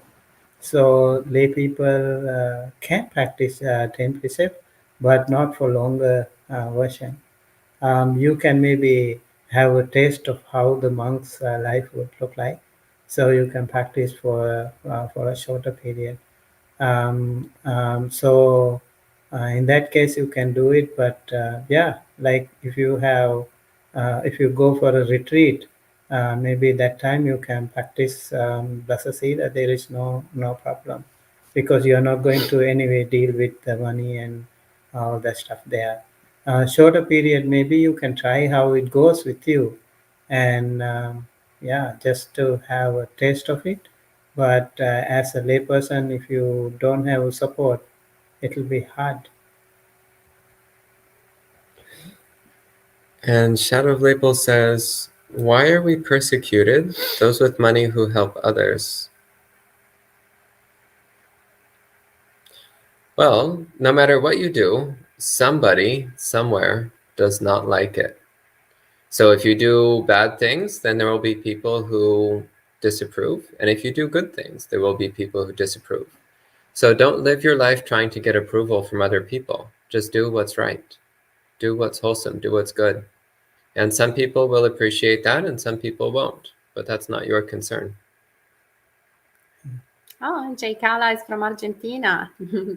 So lay people can practice 10 precepts, but not for longer version. You can maybe have a taste of how the monk's life would look like. So you can practice for a shorter period. So in that case, you can do it. But like if you go for a retreat, maybe that time you can practice Brahmasila. There is no problem because you are not going to anyway deal with the money and all that stuff there. Shorter period, maybe you can try how it goes with you, and just to have a taste of it. But as a layperson, if you don't have support, it will be hard. And Shadow of Label says, why are we persecuted? Those with money who help others. Well, no matter what you do, somebody somewhere does not like it. So if you do bad things, then there will be people who disapprove. And if you do good things, there will be people who disapprove. So don't live your life trying to get approval from other people. Just do what's right. Do what's wholesome. Do what's good. And some people will appreciate that and some people won't. But that's not your concern. Oh, Jay Kala is from Argentina.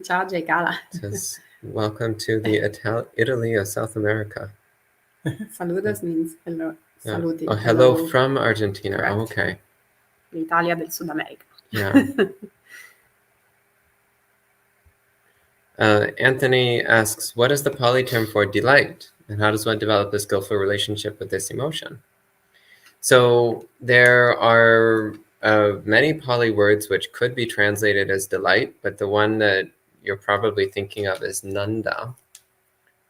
Ciao, Jay Kala. Says, welcome to the Italy of South America. Saludos means hello. Yeah. Saluti. Oh, hello from Argentina. Correct. Oh, okay. L'Italia del Sud America. Yeah. Anthony asks, what is the Pali term for delight? And how does one develop a skillful relationship with this emotion? So there are many Pali words which could be translated as delight, but the one that you're probably thinking of is nanda.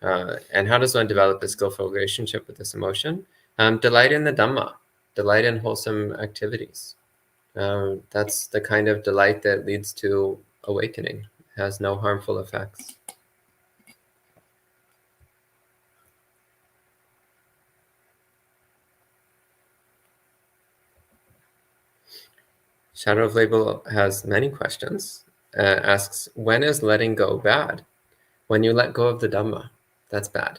And how does one develop a skillful relationship with this emotion? Delight in the Dhamma, delight in wholesome activities. That's the kind of delight that leads to awakening, has no harmful effects. Shadow of Label has many questions. Asks, when is letting go bad? When you let go of the Dhamma, that's bad.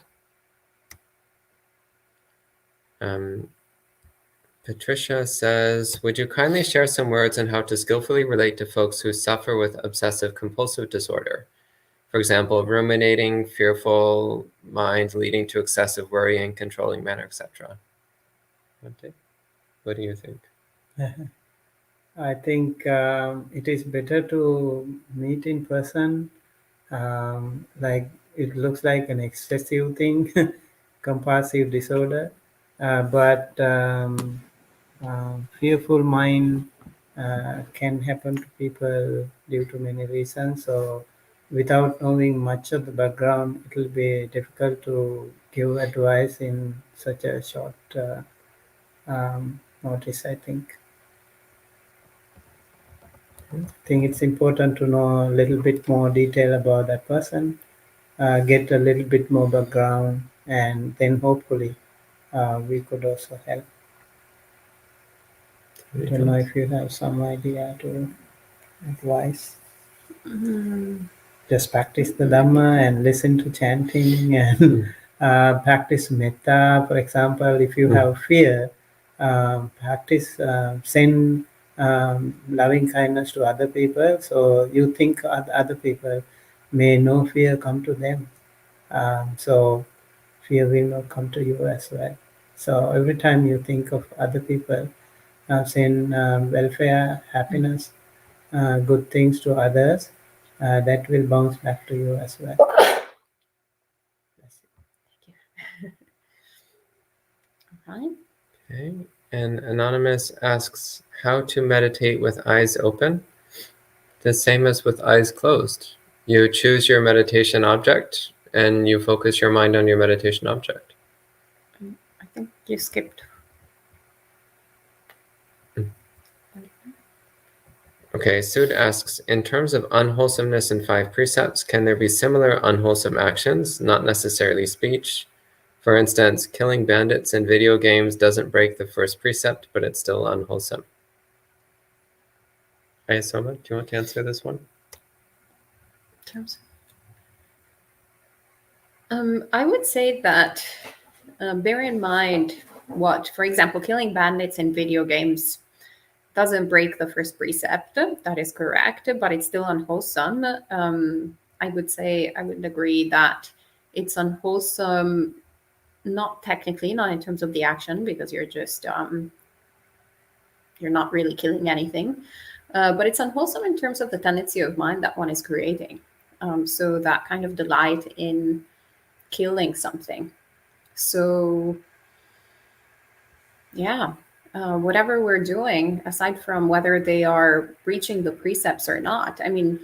Patricia says, would you kindly share some words on how to skillfully relate to folks who suffer with obsessive compulsive disorder? For example, ruminating, fearful mind leading to excessive worrying, controlling manner, etc. What do you think? I think it is better to meet in person. Like it looks like an excessive thing, compulsive disorder, but fearful mind can happen to people due to many reasons. So, without knowing much of the background, it will be difficult to give advice in such a short notice, I think. I think it's important to know a little bit more detail about that person, get a little bit more background, and then hopefully we could also help. I don't know if you have some idea to advise. Just practice the Dhamma and listen to chanting and practice metta. For example, if you have fear, practice send loving kindness to other people. So you think other people may no fear come to them. So fear will not come to you as well. So every time you think of other people, send welfare, happiness, good things to others, that will bounce back to you as well. Right. Okay. And Anonymous asks, how to meditate with eyes open? The same as with eyes closed. You choose your meditation object and you focus your mind on your meditation object. I think you skipped. Okay, Sud asks, in terms of unwholesomeness in 5 precepts, can there be similar unwholesome actions, not necessarily speech? For instance, killing bandits in video games doesn't break the first precept, but it's still unwholesome. Ayasoma, do you want to answer this one? I would say that bear in mind what, for example, killing bandits in video games doesn't break the first precept. That is correct, but it's still unwholesome. I would say I would agree that it's unwholesome, not technically, not in terms of the action, because you're just you're not really killing anything, but it's unwholesome in terms of the tendency of mind that one is creating. So that kind of delight in killing something. So yeah, whatever we're doing, aside from whether they are breaching the precepts or not. I mean,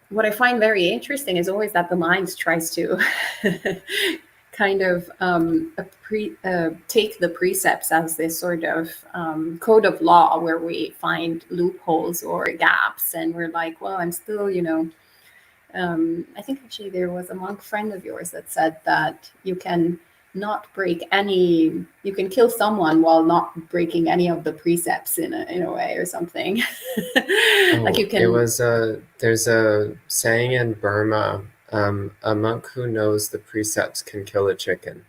what I find very interesting is always that the mind tries to kind of take the precepts as this sort of code of law where we find loopholes or gaps, and we're like, well, I'm still, I think actually there was a monk friend of yours that said that you can kill someone while not breaking any of the precepts in a way or something. Like you can. It was there's a saying in Burma, a monk who knows the precepts can kill a chicken.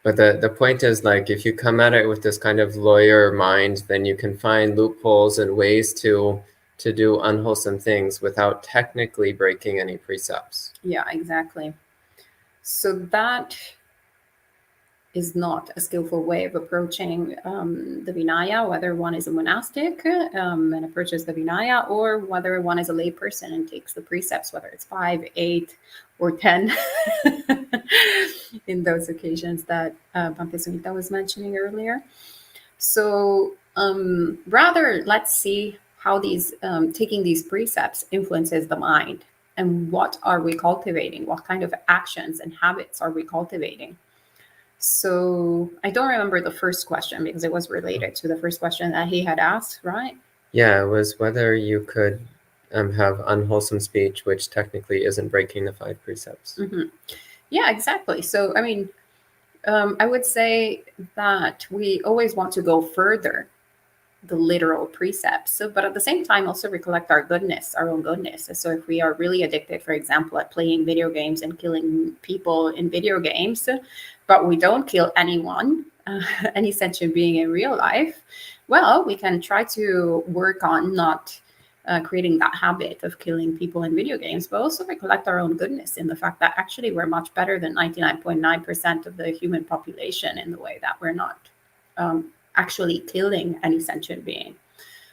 But the point is, like, if you come at it with this kind of lawyer mind, then you can find loopholes and ways to do unwholesome things without technically breaking any precepts. Yeah, exactly. So that is not a skillful way of approaching the Vinaya, whether one is a monastic and approaches the Vinaya, or whether one is a layperson and takes the precepts, whether it's 5, 8, or 10, in those occasions that Bhante Sumita was mentioning earlier. So rather, let's see how these taking these precepts influences the mind, and what are we cultivating? What kind of actions and habits are we cultivating? So I don't remember the first question because it was related to the first question that he had asked, right? Yeah, it was whether you could have unwholesome speech, which technically isn't breaking the 5 precepts. Mm-hmm. Yeah, exactly. So, I mean, I would say that we always want to go further the literal precepts. So, but at the same time, also recollect our goodness, our own goodness. So if we are really addicted, for example, at playing video games and killing people in video games, but we don't kill anyone, any sentient being in real life, well, we can try to work on not creating that habit of killing people in video games, but also recollect our own goodness in the fact that actually we're much better than 99.9% of the human population in the way that we're not actually killing any sentient being.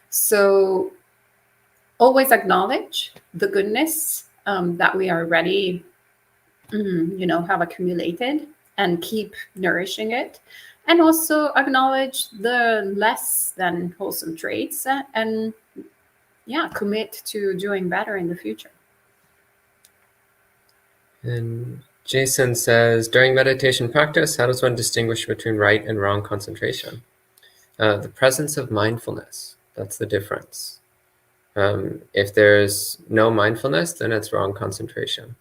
So always acknowledge the goodness that we already, have accumulated, and keep nourishing it. And also acknowledge the less than wholesome traits and commit to doing better in the future. And Jason says, during meditation practice, how does one distinguish between right and wrong concentration? The presence of mindfulness, that's the difference. If there's no mindfulness, then it's wrong concentration.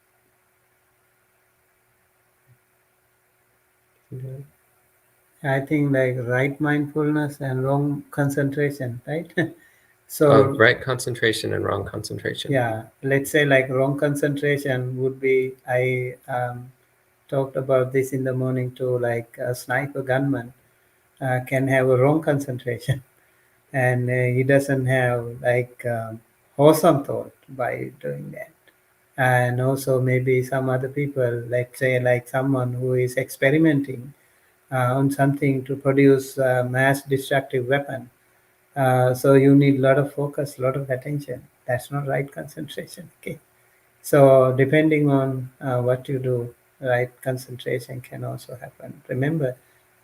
I think like right mindfulness and wrong concentration, right? So right concentration and wrong concentration. Yeah, let's say like wrong concentration would be, I talked about this in the morning too, like a sniper gunman can have a wrong concentration and he doesn't have like wholesome thought by doing that. And also maybe some other people, let's say like someone who is experimenting on something to produce a mass destructive weapon. So you need a lot of focus, a lot of attention. That's not right concentration. Okay. So depending on what you do, right concentration can also happen. Remember,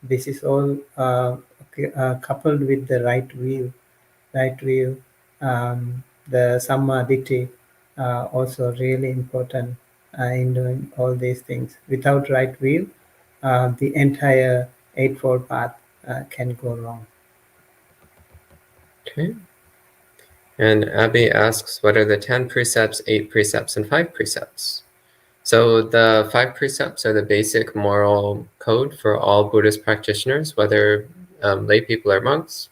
this is all coupled with the right view. Right view, the samadhi, also really important in doing all these things. Without right view, the entire Eightfold Path can go wrong. Okay. And Abby asks, what are the 10 precepts, 8 precepts, and 5 precepts? So the 5 precepts are the basic moral code for all Buddhist practitioners, whether lay people or monks.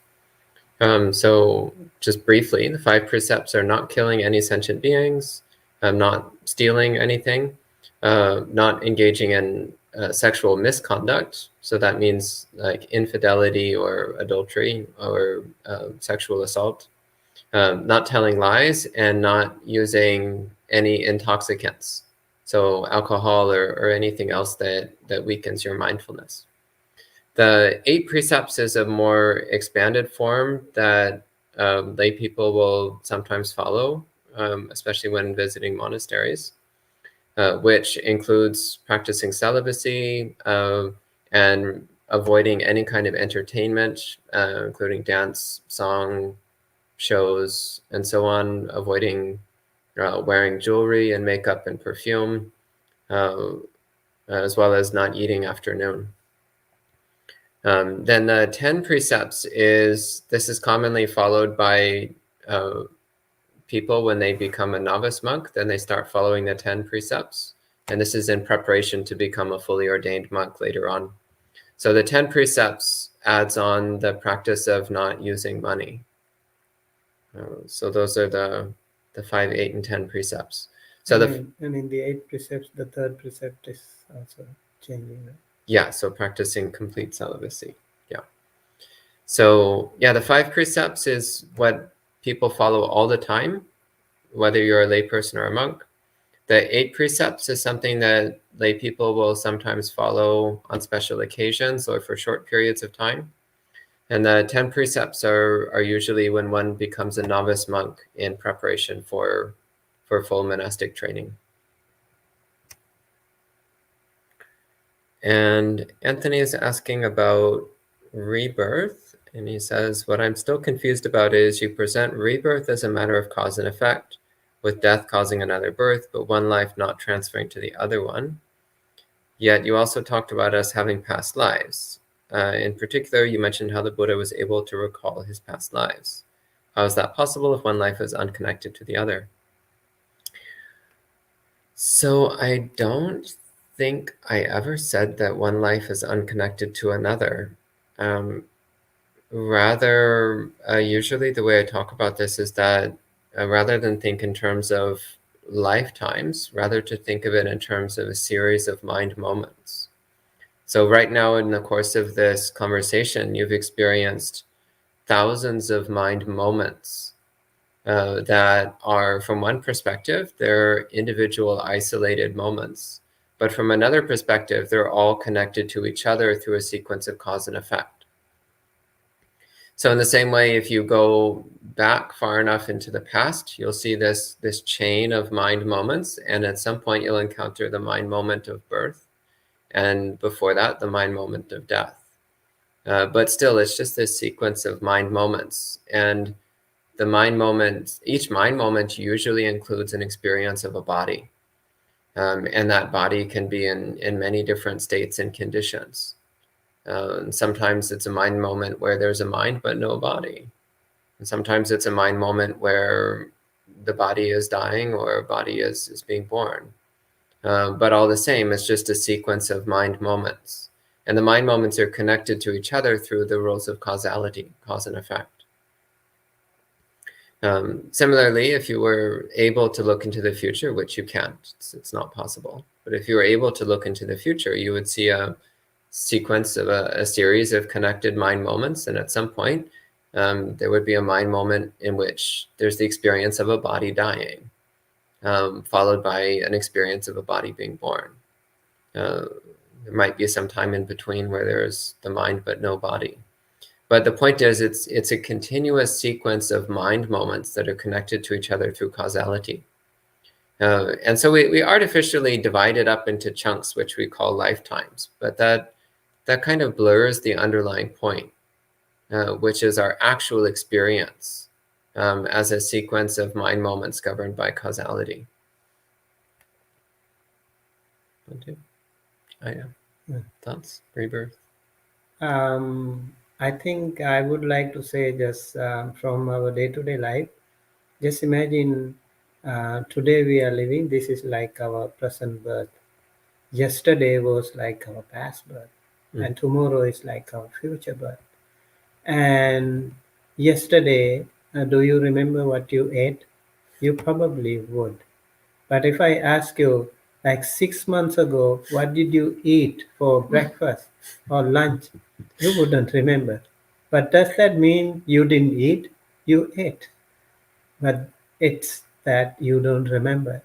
So just briefly, the 5 precepts are not killing any sentient beings, not stealing anything, not engaging in sexual misconduct. So that means like infidelity or adultery or sexual assault. Not telling lies, and not using any intoxicants, so alcohol or anything else that weakens your mindfulness. The 8 precepts is a more expanded form that lay people will sometimes follow, especially when visiting monasteries, which includes practicing celibacy and avoiding any kind of entertainment, including dance, song, shows, and so on, avoiding wearing jewelry and makeup and perfume, as well as not eating after noon. Then the 10 precepts this is commonly followed by people when they become a novice monk. Then they start following the 10 precepts. And this is in preparation to become a fully ordained monk later on. So the 10 precepts adds on the practice of not using money. So those are the 5, 8, and 10 precepts. So and in the 8 precepts, the 3rd precept is also changing, right? Yeah, so practicing complete celibacy. Yeah. So yeah, the 5 precepts is what people follow all the time, whether you're a layperson or a monk. The 8 precepts is something that lay people will sometimes follow on special occasions or for short periods of time. And the 10 precepts are usually when one becomes a novice monk in preparation for full monastic training. And Anthony is asking about rebirth. And he says, what I'm still confused about is you present rebirth as a matter of cause and effect, with death causing another birth, but one life not transferring to the other one. Yet you also talked about us having past lives. In particular, you mentioned how the Buddha was able to recall his past lives. How is that possible if one life is unconnected to the other? So I don't think I ever said that one life is unconnected to another. Rather, usually the way I talk about this is that rather than think in terms of lifetimes, rather to think of it in terms of a series of mind moments. So right now in the course of this conversation, you've experienced thousands of mind moments that are, from one perspective, they're individual isolated moments. But from another perspective, they're all connected to each other through a sequence of cause and effect. So in the same way, if you go back far enough into the past, you'll see this chain of mind moments. And at some point, you'll encounter the mind moment of birth. And before that, the mind moment of death. But still, it's just this sequence of mind moments. And the mind moment, each mind moment usually includes an experience of a body. And that body can be in many different states and conditions. And sometimes it's a mind moment where there's a mind but no body. And sometimes it's a mind moment where the body is dying or a body is being born. But all the same, it's just a sequence of mind moments. And the mind moments are connected to each other through the rules of causality, cause and effect. Similarly, if you were able to look into the future, which you can't, it's not possible. But if you were able to look into the future, you would see a sequence of a series of connected mind moments. And at some point, there would be a mind moment in which there's the experience of a body dying, followed by an experience of a body being born. There might be some time in between where there's the mind but no body. But the point is, it's a continuous sequence of mind moments that are connected to each other through causality. And so we artificially divide it up into chunks, which we call lifetimes. But that kind of blurs the underlying point, which is our actual experience as a sequence of mind moments governed by causality. Thoughts? Rebirth? I think I would like to say just from our day-to-day life, just imagine today we are living, this is like our present birth. Yesterday was like our past birth, and tomorrow is like our future birth. And yesterday, do you remember what you ate? You probably would. But if I ask you, like 6 months ago, what did you eat for breakfast or lunch? You wouldn't remember. But does that mean you didn't eat? You ate. But it's that you don't remember.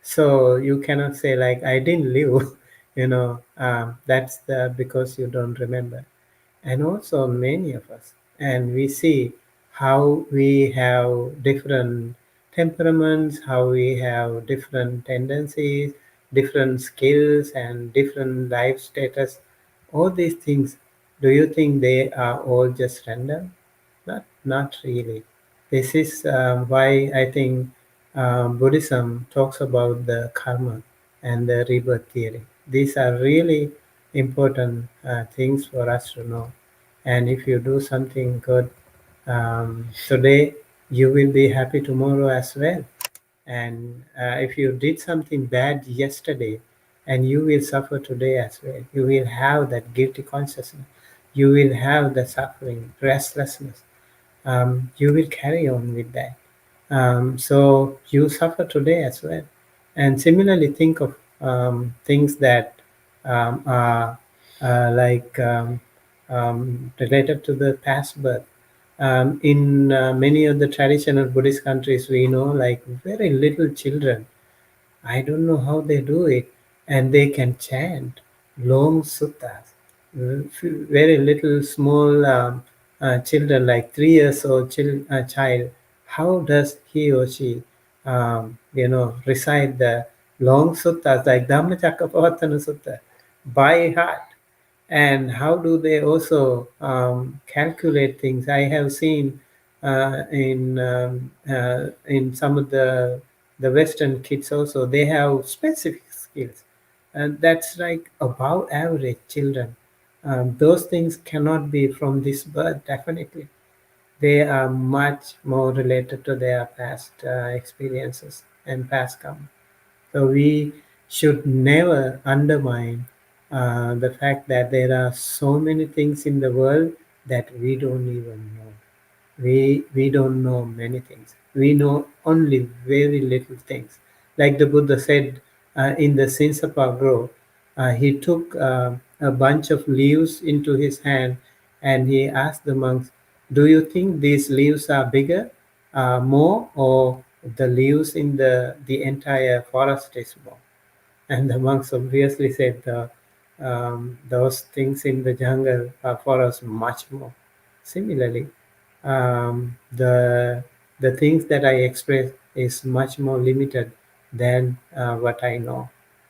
So you cannot say like, I didn't live, that's because you don't remember. And also many of us. And we see how we have different temperaments, how we have different tendencies, different skills, and different life status. All these things Do you think they are all just random? Not really. This is why I think Buddhism talks about the karma and the rebirth theory. These are really important things for us to know. And if you do something good today, you will be happy tomorrow as well. And if you did something bad yesterday, and you will suffer today as well, you will have that guilty consciousness, you will have the suffering, restlessness, you will carry on with that. So you suffer today as well. And similarly, think of things that are like related to the past birth. In many of the traditional Buddhist countries, we know like very little children, I don't know how they do it, and they can chant long suttas. Very little small children, like 3 years old child, how does he or she, recite the long suttas like Dhammacakkappavattana Sutta by heart? And how do they also calculate things? I have seen in some of the Western kids also, they have specific skills, and that's like above average children. Those things cannot be from this birth, definitely. They are much more related to their past experiences and past karma. So we should never undermine the fact that there are so many things in the world that we don't even know. We don't know many things. We know only very little things. Like the Buddha said in the Sinsapa grove, he took a bunch of leaves into his hand and he asked the monks, "Do you think these leaves are bigger, more, or the leaves in the entire forest is more?" And the monks obviously said those things in the jungle are for us much more. Similarly, the things that I express is much more limited than what I know.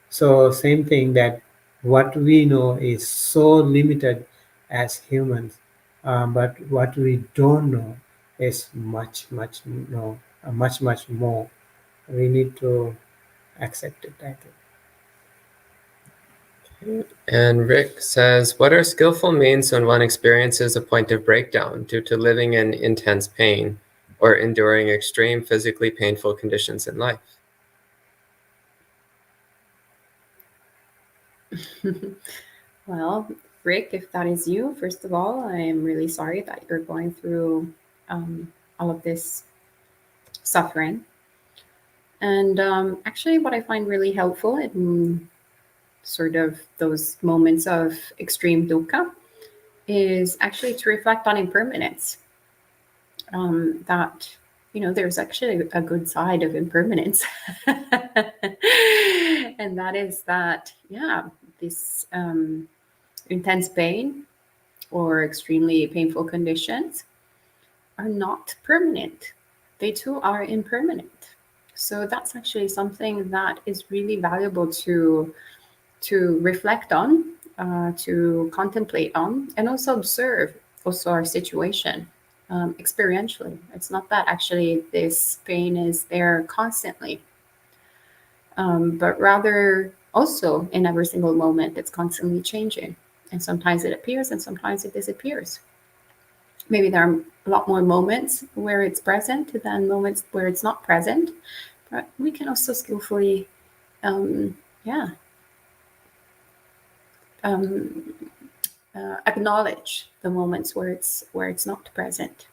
So same thing that what we know is so limited as humans, but what we don't know is much more. We need to accept it, I think. And Rick says, what are skillful means when one experiences a point of breakdown due to living in intense pain or enduring extreme physically painful conditions in life? Well, Rick, if that is you, first of all, I am really sorry that you're going through all of this suffering. And actually, what I find really helpful in sort of those moments of extreme dukkha is actually to reflect on impermanence. That there's actually a good side of impermanence, and that is that this intense pain or extremely painful conditions are not permanent. They too are impermanent. So that's actually something that is really valuable to reflect on, to contemplate on, and also observe also our situation experientially. It's not that actually this pain is there constantly, but rather also in every single moment it's constantly changing. And sometimes it appears and sometimes it disappears. Maybe there are a lot more moments where it's present than moments where it's not present, but we can also skillfully acknowledge the moments where it's not present.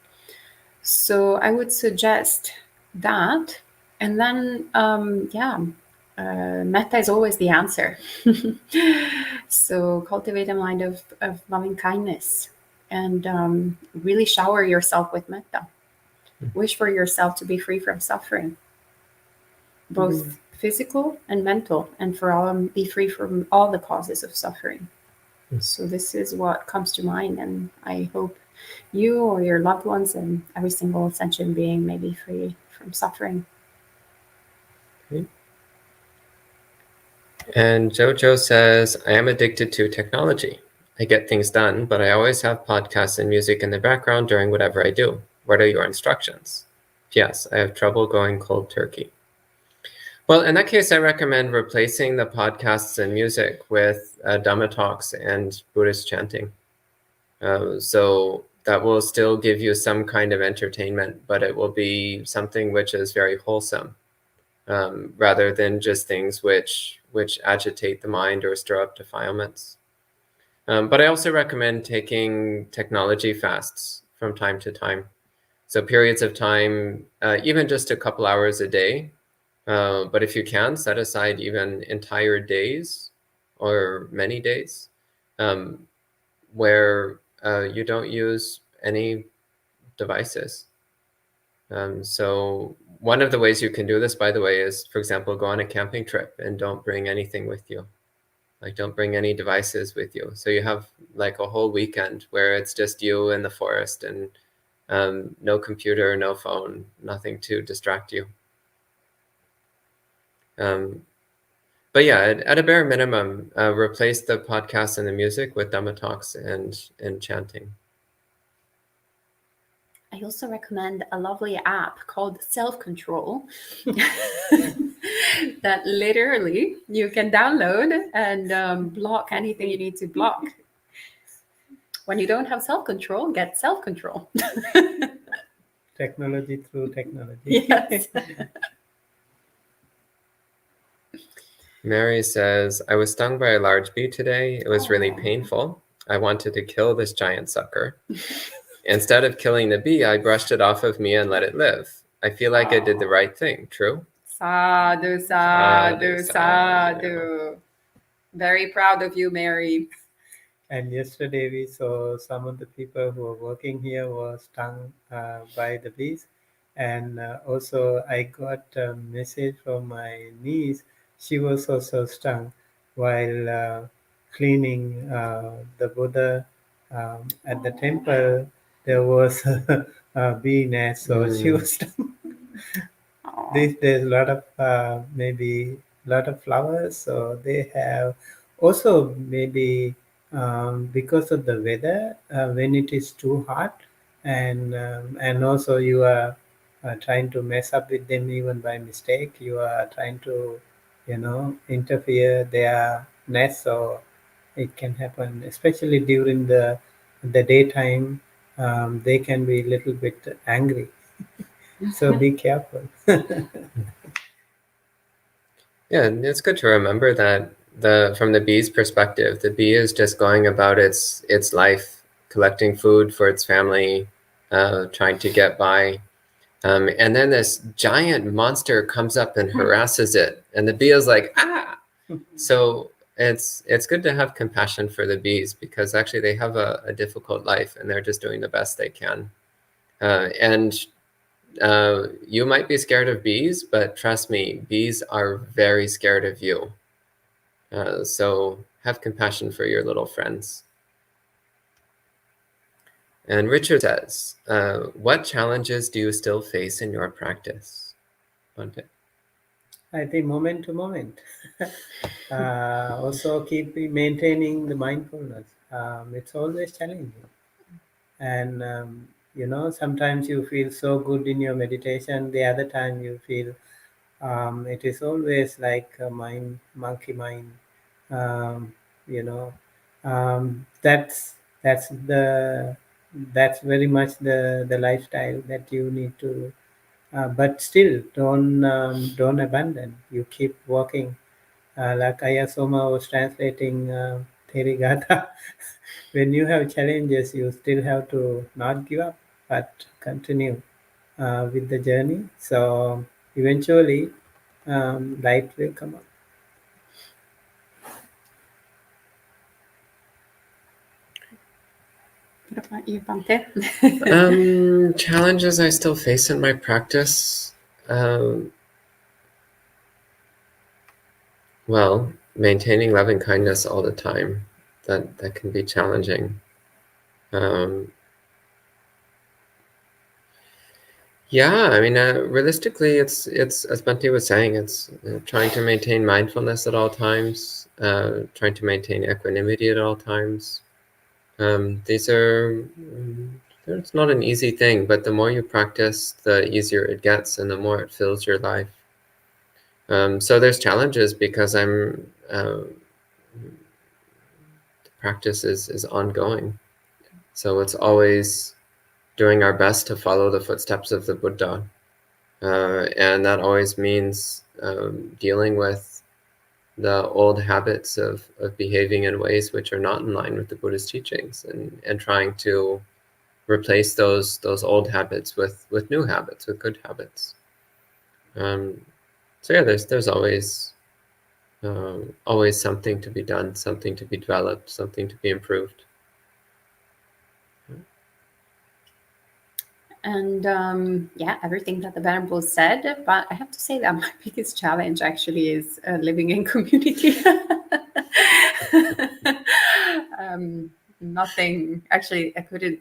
So I would suggest that, and then metta is always the answer. So cultivate a mind of loving kindness, and really shower yourself with metta. Wish for yourself to be free from suffering, both physical and mental, and for all be free from all the causes of suffering. So this is what comes to mind, and I hope you or your loved ones and every single sentient being may be free from suffering. Okay. And Jojo says, I am addicted to technology. I get things done, but I always have podcasts and music in the background during whatever I do. What are your instructions? Yes, I have trouble going cold turkey. Well, in that case, I recommend replacing the podcasts and music with Dhamma talks and Buddhist chanting. So that will still give you some kind of entertainment, but it will be something which is very wholesome, rather than just things which agitate the mind or stir up defilements. But I also recommend taking technology fasts from time to time. So periods of time, even just a couple hours a day. But if you can, set aside even entire days or many days where you don't use any devices. So one of the ways you can do this, by the way, is, for example, go on a camping trip and don't bring anything with you. Like, don't bring any devices with you. So you have like a whole weekend where it's just you in the forest and no computer, no phone, nothing to distract you. But yeah, at a bare minimum, replace the podcast and the music with Dhamma talks and chanting. I also recommend a lovely app called Self-Control that literally you can download and block anything you need to block. When you don't have self-control, get self-control. Technology through technology. Yes. Mary says, I was stung by a large bee today. It was really painful. I wanted to kill this giant sucker. Instead of killing the bee, I brushed it off of me and let it live. I feel like I did the right thing. True? Sadhu, sadhu, sadhu. Very proud of you, Mary. And yesterday we saw some of the people who were working here were stung by the bees. And also I got a message from my niece. She was also stung while cleaning the Buddha at the temple. There was a bee nest, so she was stung. There's a lot of maybe a lot of flowers, so they have also maybe because of the weather when it is too hot, and also you are trying to mess up with them even by mistake. You are trying to interfere their nest, so it can happen, especially during the daytime. They can be a little bit angry. So be careful. Yeah, it's good to remember that from the bee's perspective, the bee is just going about its life, collecting food for its family, trying to get by. And then this giant monster comes up and harasses it, and the bee is like, ah! So it's good to have compassion for the bees, because actually they have a difficult life and they're just doing the best they can. And you might be scared of bees, but trust me, bees are very scared of you. So have compassion for your little friends. And Richard says, what challenges do you still face in your practice? Bhante? I think moment to moment. Also keep maintaining the mindfulness. It's always challenging. And, sometimes you feel so good in your meditation. The other time you feel it is always like a monkey mind. Um, you know, that's very much the lifestyle that you need to. But still, don't abandon. You keep working. Like Ayasoma was translating Therigatha. When you have challenges, you still have to not give up, but continue with the journey. So eventually, light will come up. What about you, Bhante? Challenges I still face in my practice. Well, maintaining loving kindness all the time, that can be challenging. Yeah, I mean, realistically, it's as Bhante was saying, it's trying to maintain mindfulness at all times, trying to maintain equanimity at all times. These are, it's not an easy thing, but the more you practice, the easier it gets and the more it fills your life. So there's challenges because the practice is ongoing. So it's always doing our best to follow the footsteps of the Buddha. And that always means dealing with the old habits of behaving in ways which are not in line with the Buddha's teachings, and trying to replace those old habits with new habits, with good habits. So yeah, there's always something to be done, something to be developed, something to be improved. And yeah, everything that the Venerable said, but I have to say that my biggest challenge actually is living in community. Nothing, actually, I couldn't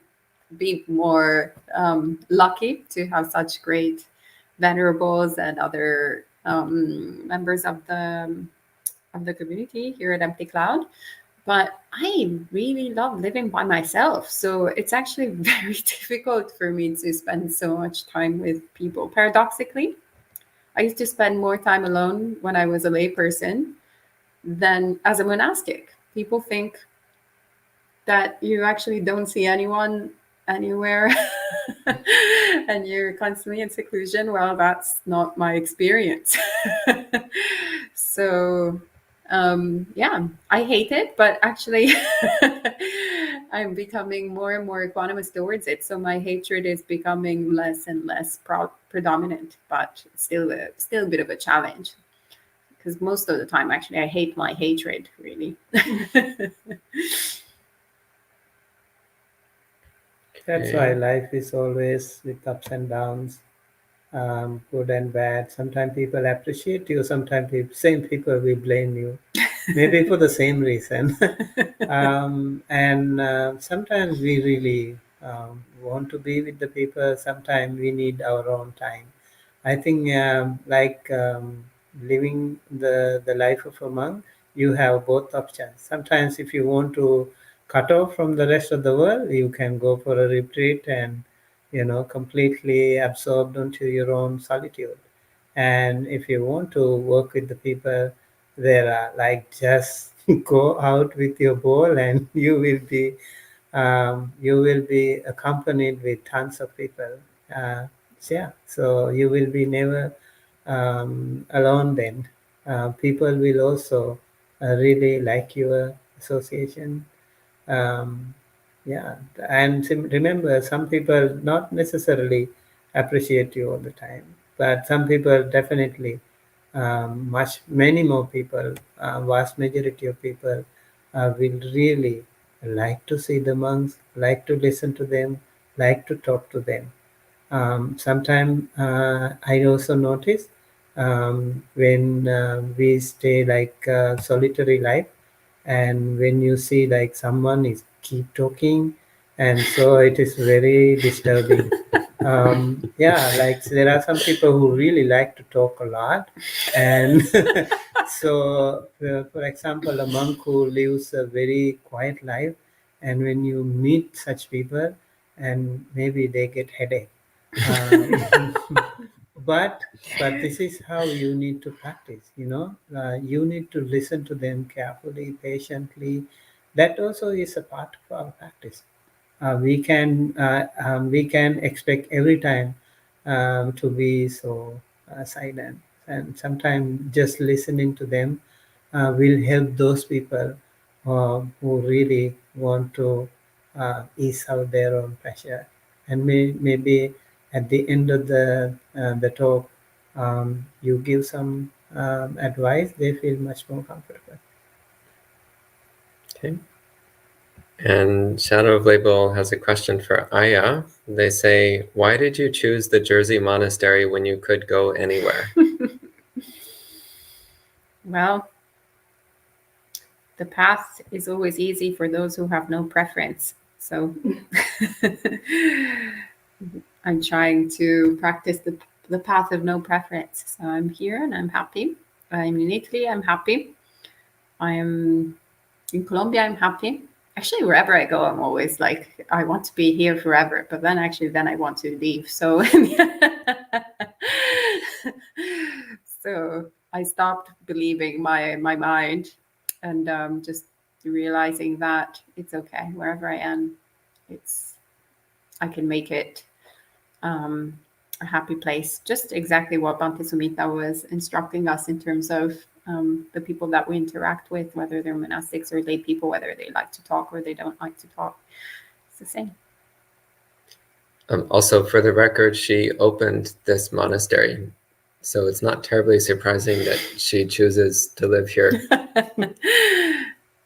be more lucky to have such great venerables and other members of the community here at Empty Cloud. But I really love living by myself. So it's actually very difficult for me to spend so much time with people. Paradoxically, I used to spend more time alone when I was a layperson than as a monastic. People think that you actually don't see anyone anywhere and you're constantly in seclusion. Well, that's not my experience. So yeah, I hate it, but actually I'm becoming more and more equanimous towards it. So my hatred is becoming less and less predominant, but still a bit of a challenge, because most of the time actually I hate my hatred, really. That's why life is always with ups and downs, good and bad. Sometimes people appreciate you, sometimes same people will blame you, maybe for the same reason. And sometimes we really want to be with the people, sometimes we need our own time. I think living the life of a monk, you have both options. Sometimes if you want to cut off from the rest of the world, you can go for a retreat and completely absorbed into your own solitude. And if you want to work with the people, there are like just go out with your ball and you will be accompanied with tons of people. Yeah, so you will be never alone then. People will also really like your association. um, yeah, and remember, some people not necessarily appreciate you all the time, but some people definitely, many more people, vast majority of people will really like to see the monks, like to listen to them, like to talk to them. Sometimes I also notice when we stay like solitary life, and when you see like someone is keep talking, and so it is very disturbing. Yeah, like there are some people who really like to talk a lot, and so for example, a monk who lives a very quiet life, and when you meet such people, and maybe they get headache. um, but this is how you need to practice. You need to listen to them carefully, patiently. That also is a part of our practice. We can expect every time to be so silent, and sometimes just listening to them will help those people who really want to ease out their own pressure. And maybe at the end of the talk, you give some advice, they feel much more comfortable. Okay. And Shadow of Label has a question for Aya. They say, why did you choose the Jersey monastery when you could go anywhere? Well, the path is always easy for those who have no preference. So I'm trying to practice the path of no preference. So I'm here and I'm happy. I'm in Italy, I'm happy. I am in Colombia, I'm happy. actually, wherever I go, I'm always like, I want to be here forever, but then I want to leave. So, so I stopped believing my mind, and just realizing that it's okay wherever I am. I can make it a happy place. Just exactly what Bhante Sumita was instructing us in terms of the people that we interact with, whether they're monastics or lay people, whether they like to talk or they don't like to talk. It's the same. Also, for the record, she opened this monastery, so it's not terribly surprising that she chooses to live here.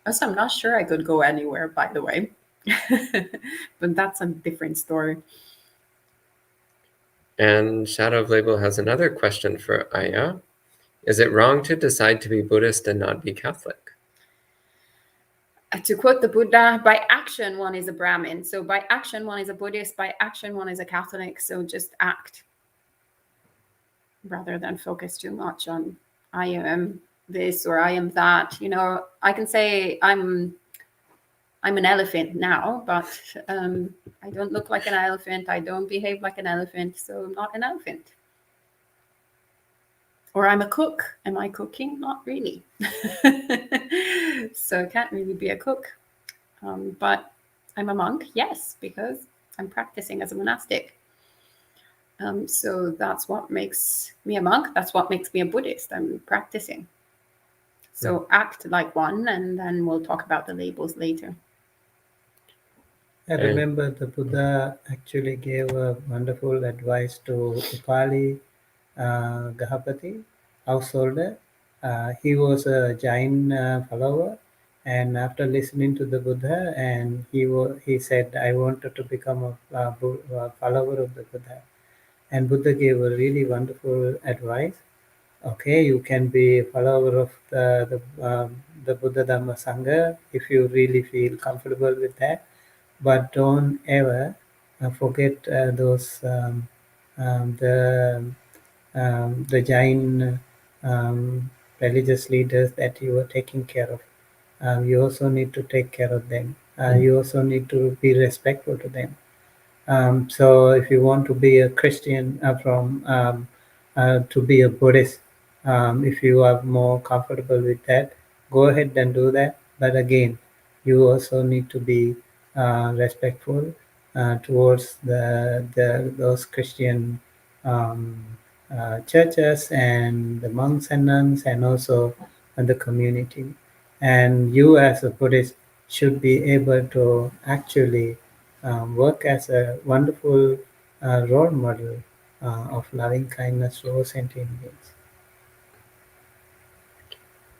Also, I'm not sure I could go anywhere, by the way, but that's a different story. And Shadow of Label has another question for Aya. Is it wrong to decide to be Buddhist and not be Catholic? To quote the Buddha, by action, one is a Brahmin. So by action, one is a Buddhist. By action, one is a Catholic. So just act rather than focus too much on I am this or I am that. You know, I can say I'm an elephant now, but I don't look like an elephant. I don't behave like an elephant. So I'm not an elephant. Or I'm a cook. Am I cooking? Not really. So I can't really be a cook. But I'm a monk, yes, because I'm practicing as a monastic. So that's what makes me a monk. That's what makes me a Buddhist. I'm practicing. So act like one, and then we'll talk about the labels later. I remember the Buddha actually gave a wonderful advice to Upali Gahapati, householder. He was a Jain follower, and after listening to the Buddha, and he said, "I wanted to become a follower of the Buddha." And Buddha gave a really wonderful advice. Okay, you can be a follower of the Buddha Dhamma Sangha if you really feel comfortable with that, but don't ever forget those the Jain religious leaders that you are taking care of. You also need to take care of them. You also need to be respectful to them. So if you want to be a Christian to be a Buddhist, if you are more comfortable with that, go ahead and do that. But again, you also need to be respectful towards those Christian churches and the monks and nuns, and also the community. And you as a Buddhist should be able to actually work as a wonderful role model of loving kindness to all sentient beings.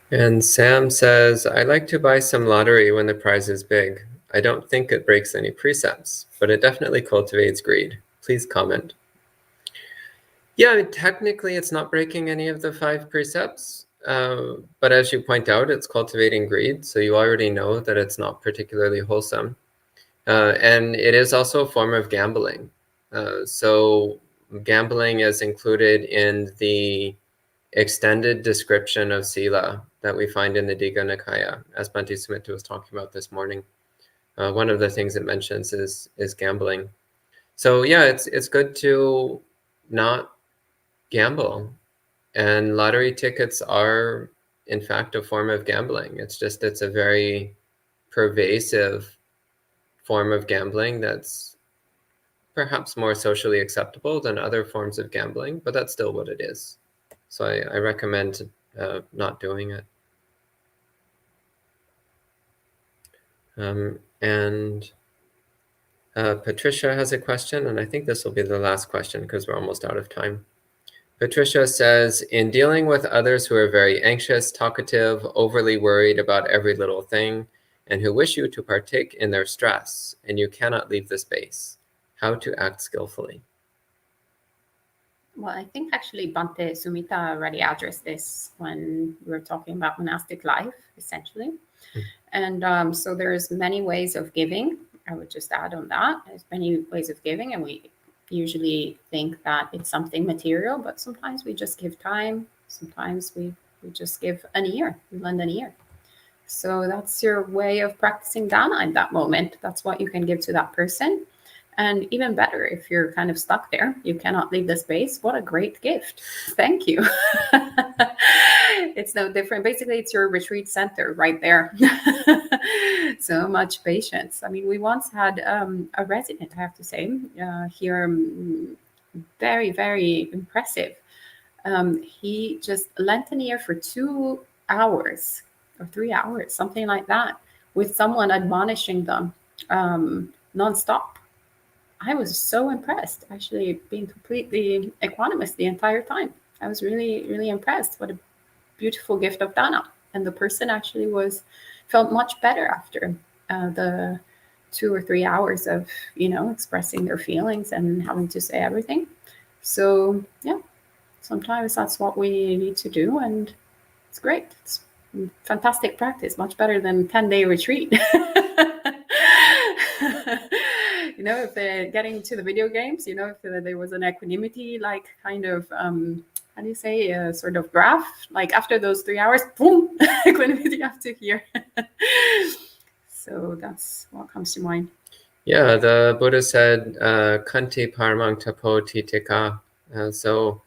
And Sam says, I like to buy some lottery when the prize is big. I don't think it breaks any precepts, but it definitely cultivates greed. Please comment. Yeah, I mean, technically it's not breaking any of the 5 precepts, but as you point out, it's cultivating greed, so you already know that it's not particularly wholesome. And it is also a form of gambling. So gambling is included in the extended description of sila that we find in the Digha Nikaya, as Bhante Sumita was talking about this morning. One of the things it mentions is gambling. So yeah, it's good to not gamble, and lottery tickets are in fact a form of gambling. It's a very pervasive form of gambling that's perhaps more socially acceptable than other forms of gambling, but that's still what it is. So I recommend not doing it. And Patricia has a question, and I think this will be the last question because we're almost out of time. Patricia says, in dealing with others who are very anxious, talkative, overly worried about every little thing, and who wish you to partake in their stress, and you cannot leave the space, how to act skillfully? Well, I think actually Bhante Sumita already addressed this when we were talking about monastic life, essentially. And so there's many ways of giving. I would just add on that. There's many ways of giving, and we usually think that it's something material, but sometimes we just give time. Sometimes we just give an ear. We lend an ear. So that's your way of practicing Dhamma in that moment. That's what you can give to that person. And even better, if you're kind of stuck there, you cannot leave the space. What a great gift. Thank you. It's no different. Basically, it's your retreat center right there. So much patience. I mean, we once had a resident, I have to say, here, very, very impressive. He just lent an ear for 2 hours or 3 hours, something like that, with someone admonishing them nonstop. I was so impressed, actually, being completely equanimous the entire time. I was really, really impressed. What a beautiful gift of Dana. And the person actually felt much better after the 2 or 3 hours of, expressing their feelings and having to say everything. So, yeah, sometimes that's what we need to do. And it's great. It's fantastic practice, much better than 10-day retreat. If they're getting to the video games, if there was an equanimity, like kind of, how do you say, sort of graph, like after those 3 hours, boom, equanimity after here. So that's what comes to mind. Yeah, the Buddha said, Kanti paramang tapo titika. So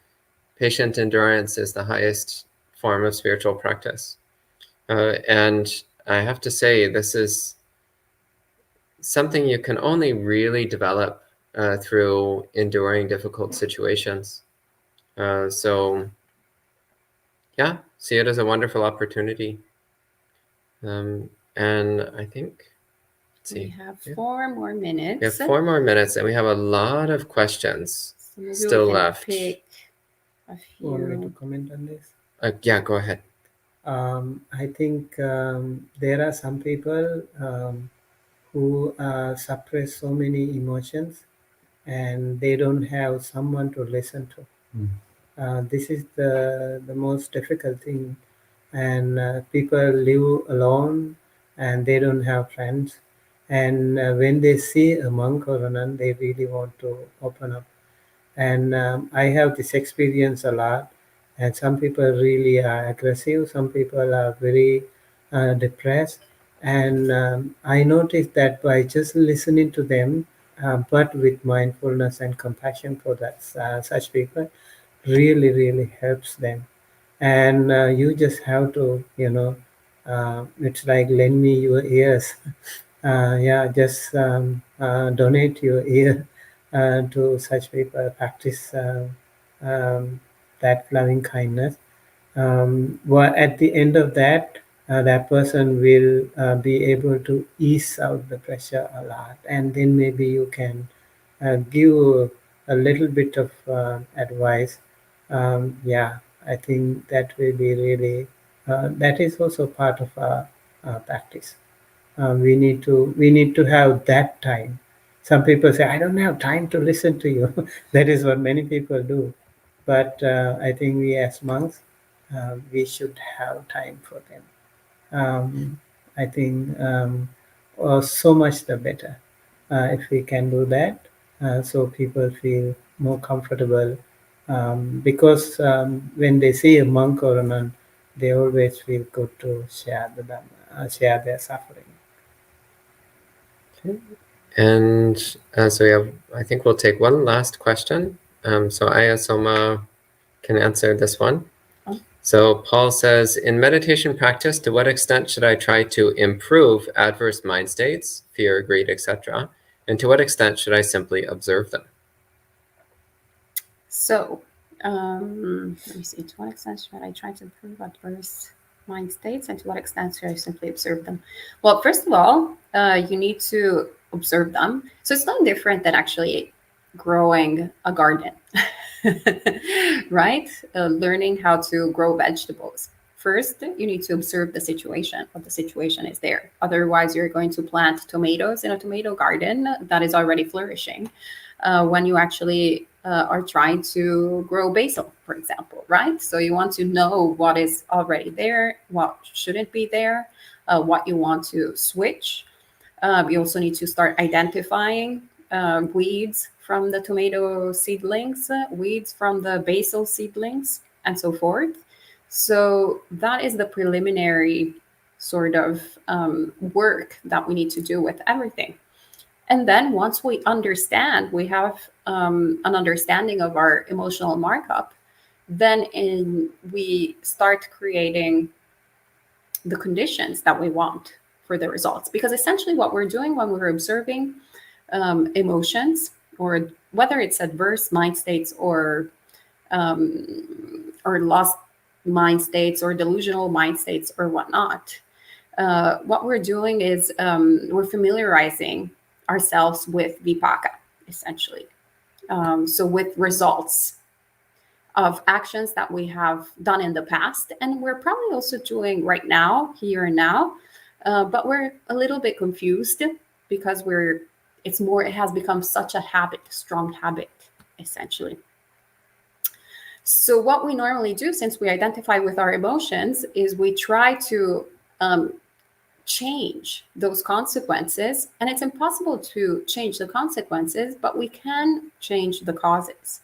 patient endurance is the highest form of spiritual practice. And I have to say, this is something you can only really develop through enduring difficult situations. So yeah, see it as a wonderful opportunity. And I think, let's see. We have 4 more minutes. We have 4 more minutes, and we have a lot of questions So still left. Pick a few. Want me to comment on this? Yeah, go ahead. I think there are some people who suppress so many emotions and they don't have someone to listen to. This is the most difficult thing. And people live alone and they don't have friends. And when they see a monk or a nun, they really want to open up. And I have this experience a lot. And some people really are aggressive. Some people are very depressed. And I noticed that by just listening to them, but with mindfulness and compassion for such people, really, really helps them. And you just have to, it's like lend me your ears. Just donate your ear to such people, practice that loving kindness. Well, at the end of that, that person will be able to ease out the pressure a lot, and then maybe you can give a little bit of advice. I think that will be really. That is also part of our practice. We need to have that time. Some people say, I don't have time to listen to you. That is what many people do. But I think we as monks, we should have time for them. I think so much the better if we can do that, so people feel more comfortable. Because when they see a monk or a nun, they always feel good to share the Dhamma, share their suffering. Okay. And so I think we'll take one last question. So Ayasoma can answer this one. So Paul says, in meditation practice, to what extent should I try to improve adverse mind states, fear, greed, etc.? And to what extent should I simply observe them? So, let me see. To what extent should I try to improve adverse mind states, and to what extent should I simply observe them? Well, first of all, you need to observe them. So it's no different than actually growing a garden, right? Learning how to grow vegetables. First, you need to observe the situation, what the situation is there. Otherwise, you're going to plant tomatoes in a tomato garden that is already flourishing. When you actually are trying to grow basil, for example, right? So you want to know what is already there, what shouldn't be there, what you want to switch. You also need to start identifying weeds from the tomato seedlings, weeds from the basil seedlings, and so forth. So that is the preliminary sort of work that we need to do with everything. And then once we understand, we have an understanding of our emotional markup, then we start creating the conditions that we want for the results. Because essentially what we're doing when we're observing emotions, or whether it's adverse mind states or lost mind states or delusional mind states or whatnot, what we're doing is we're familiarizing ourselves with vipaka, essentially. So with results of actions that we have done in the past, and we're probably also doing right now, here and now, but we're a little bit confused because it has become such a habit, strong habit, essentially. So what we normally do, since we identify with our emotions, is we try to change those consequences. And it's impossible to change the consequences, but we can change the causes.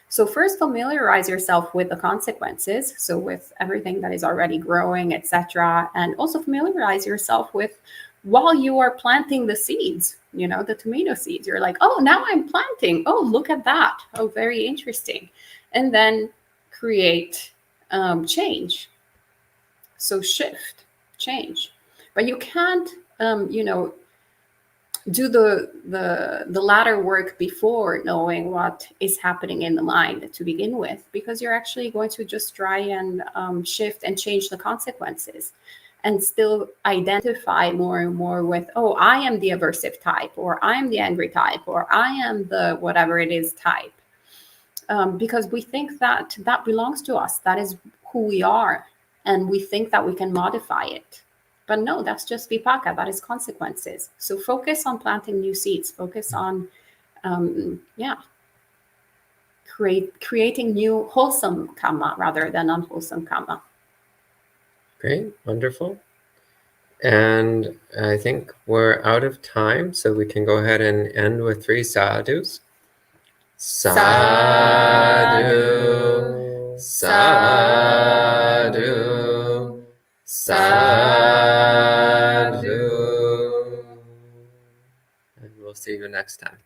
So first, familiarize yourself with the consequences, so with everything that is already growing, etc. And also familiarize yourself with, while you are planting the seeds, the tomato seeds, you're like, oh, now I'm planting. Oh, look at that. Oh, very interesting. And then create change. So shift, change. But you can't, do the latter work before knowing what is happening in the mind to begin with, because you're actually going to just try and shift and change the consequences, and still identify more and more with, oh, I am the aversive type, or I am the angry type, or I am the whatever it is type, because we think that belongs to us, that is who we are, and we think that we can modify it. But no, that's just vipaka, that is consequences. So focus on planting new seeds, focus on creating new wholesome karma rather than unwholesome karma. Great, wonderful. And I think we're out of time, so we can go ahead and end with 3 sadhus. Sadhu, sadhu, sadhu. And we'll see you next time.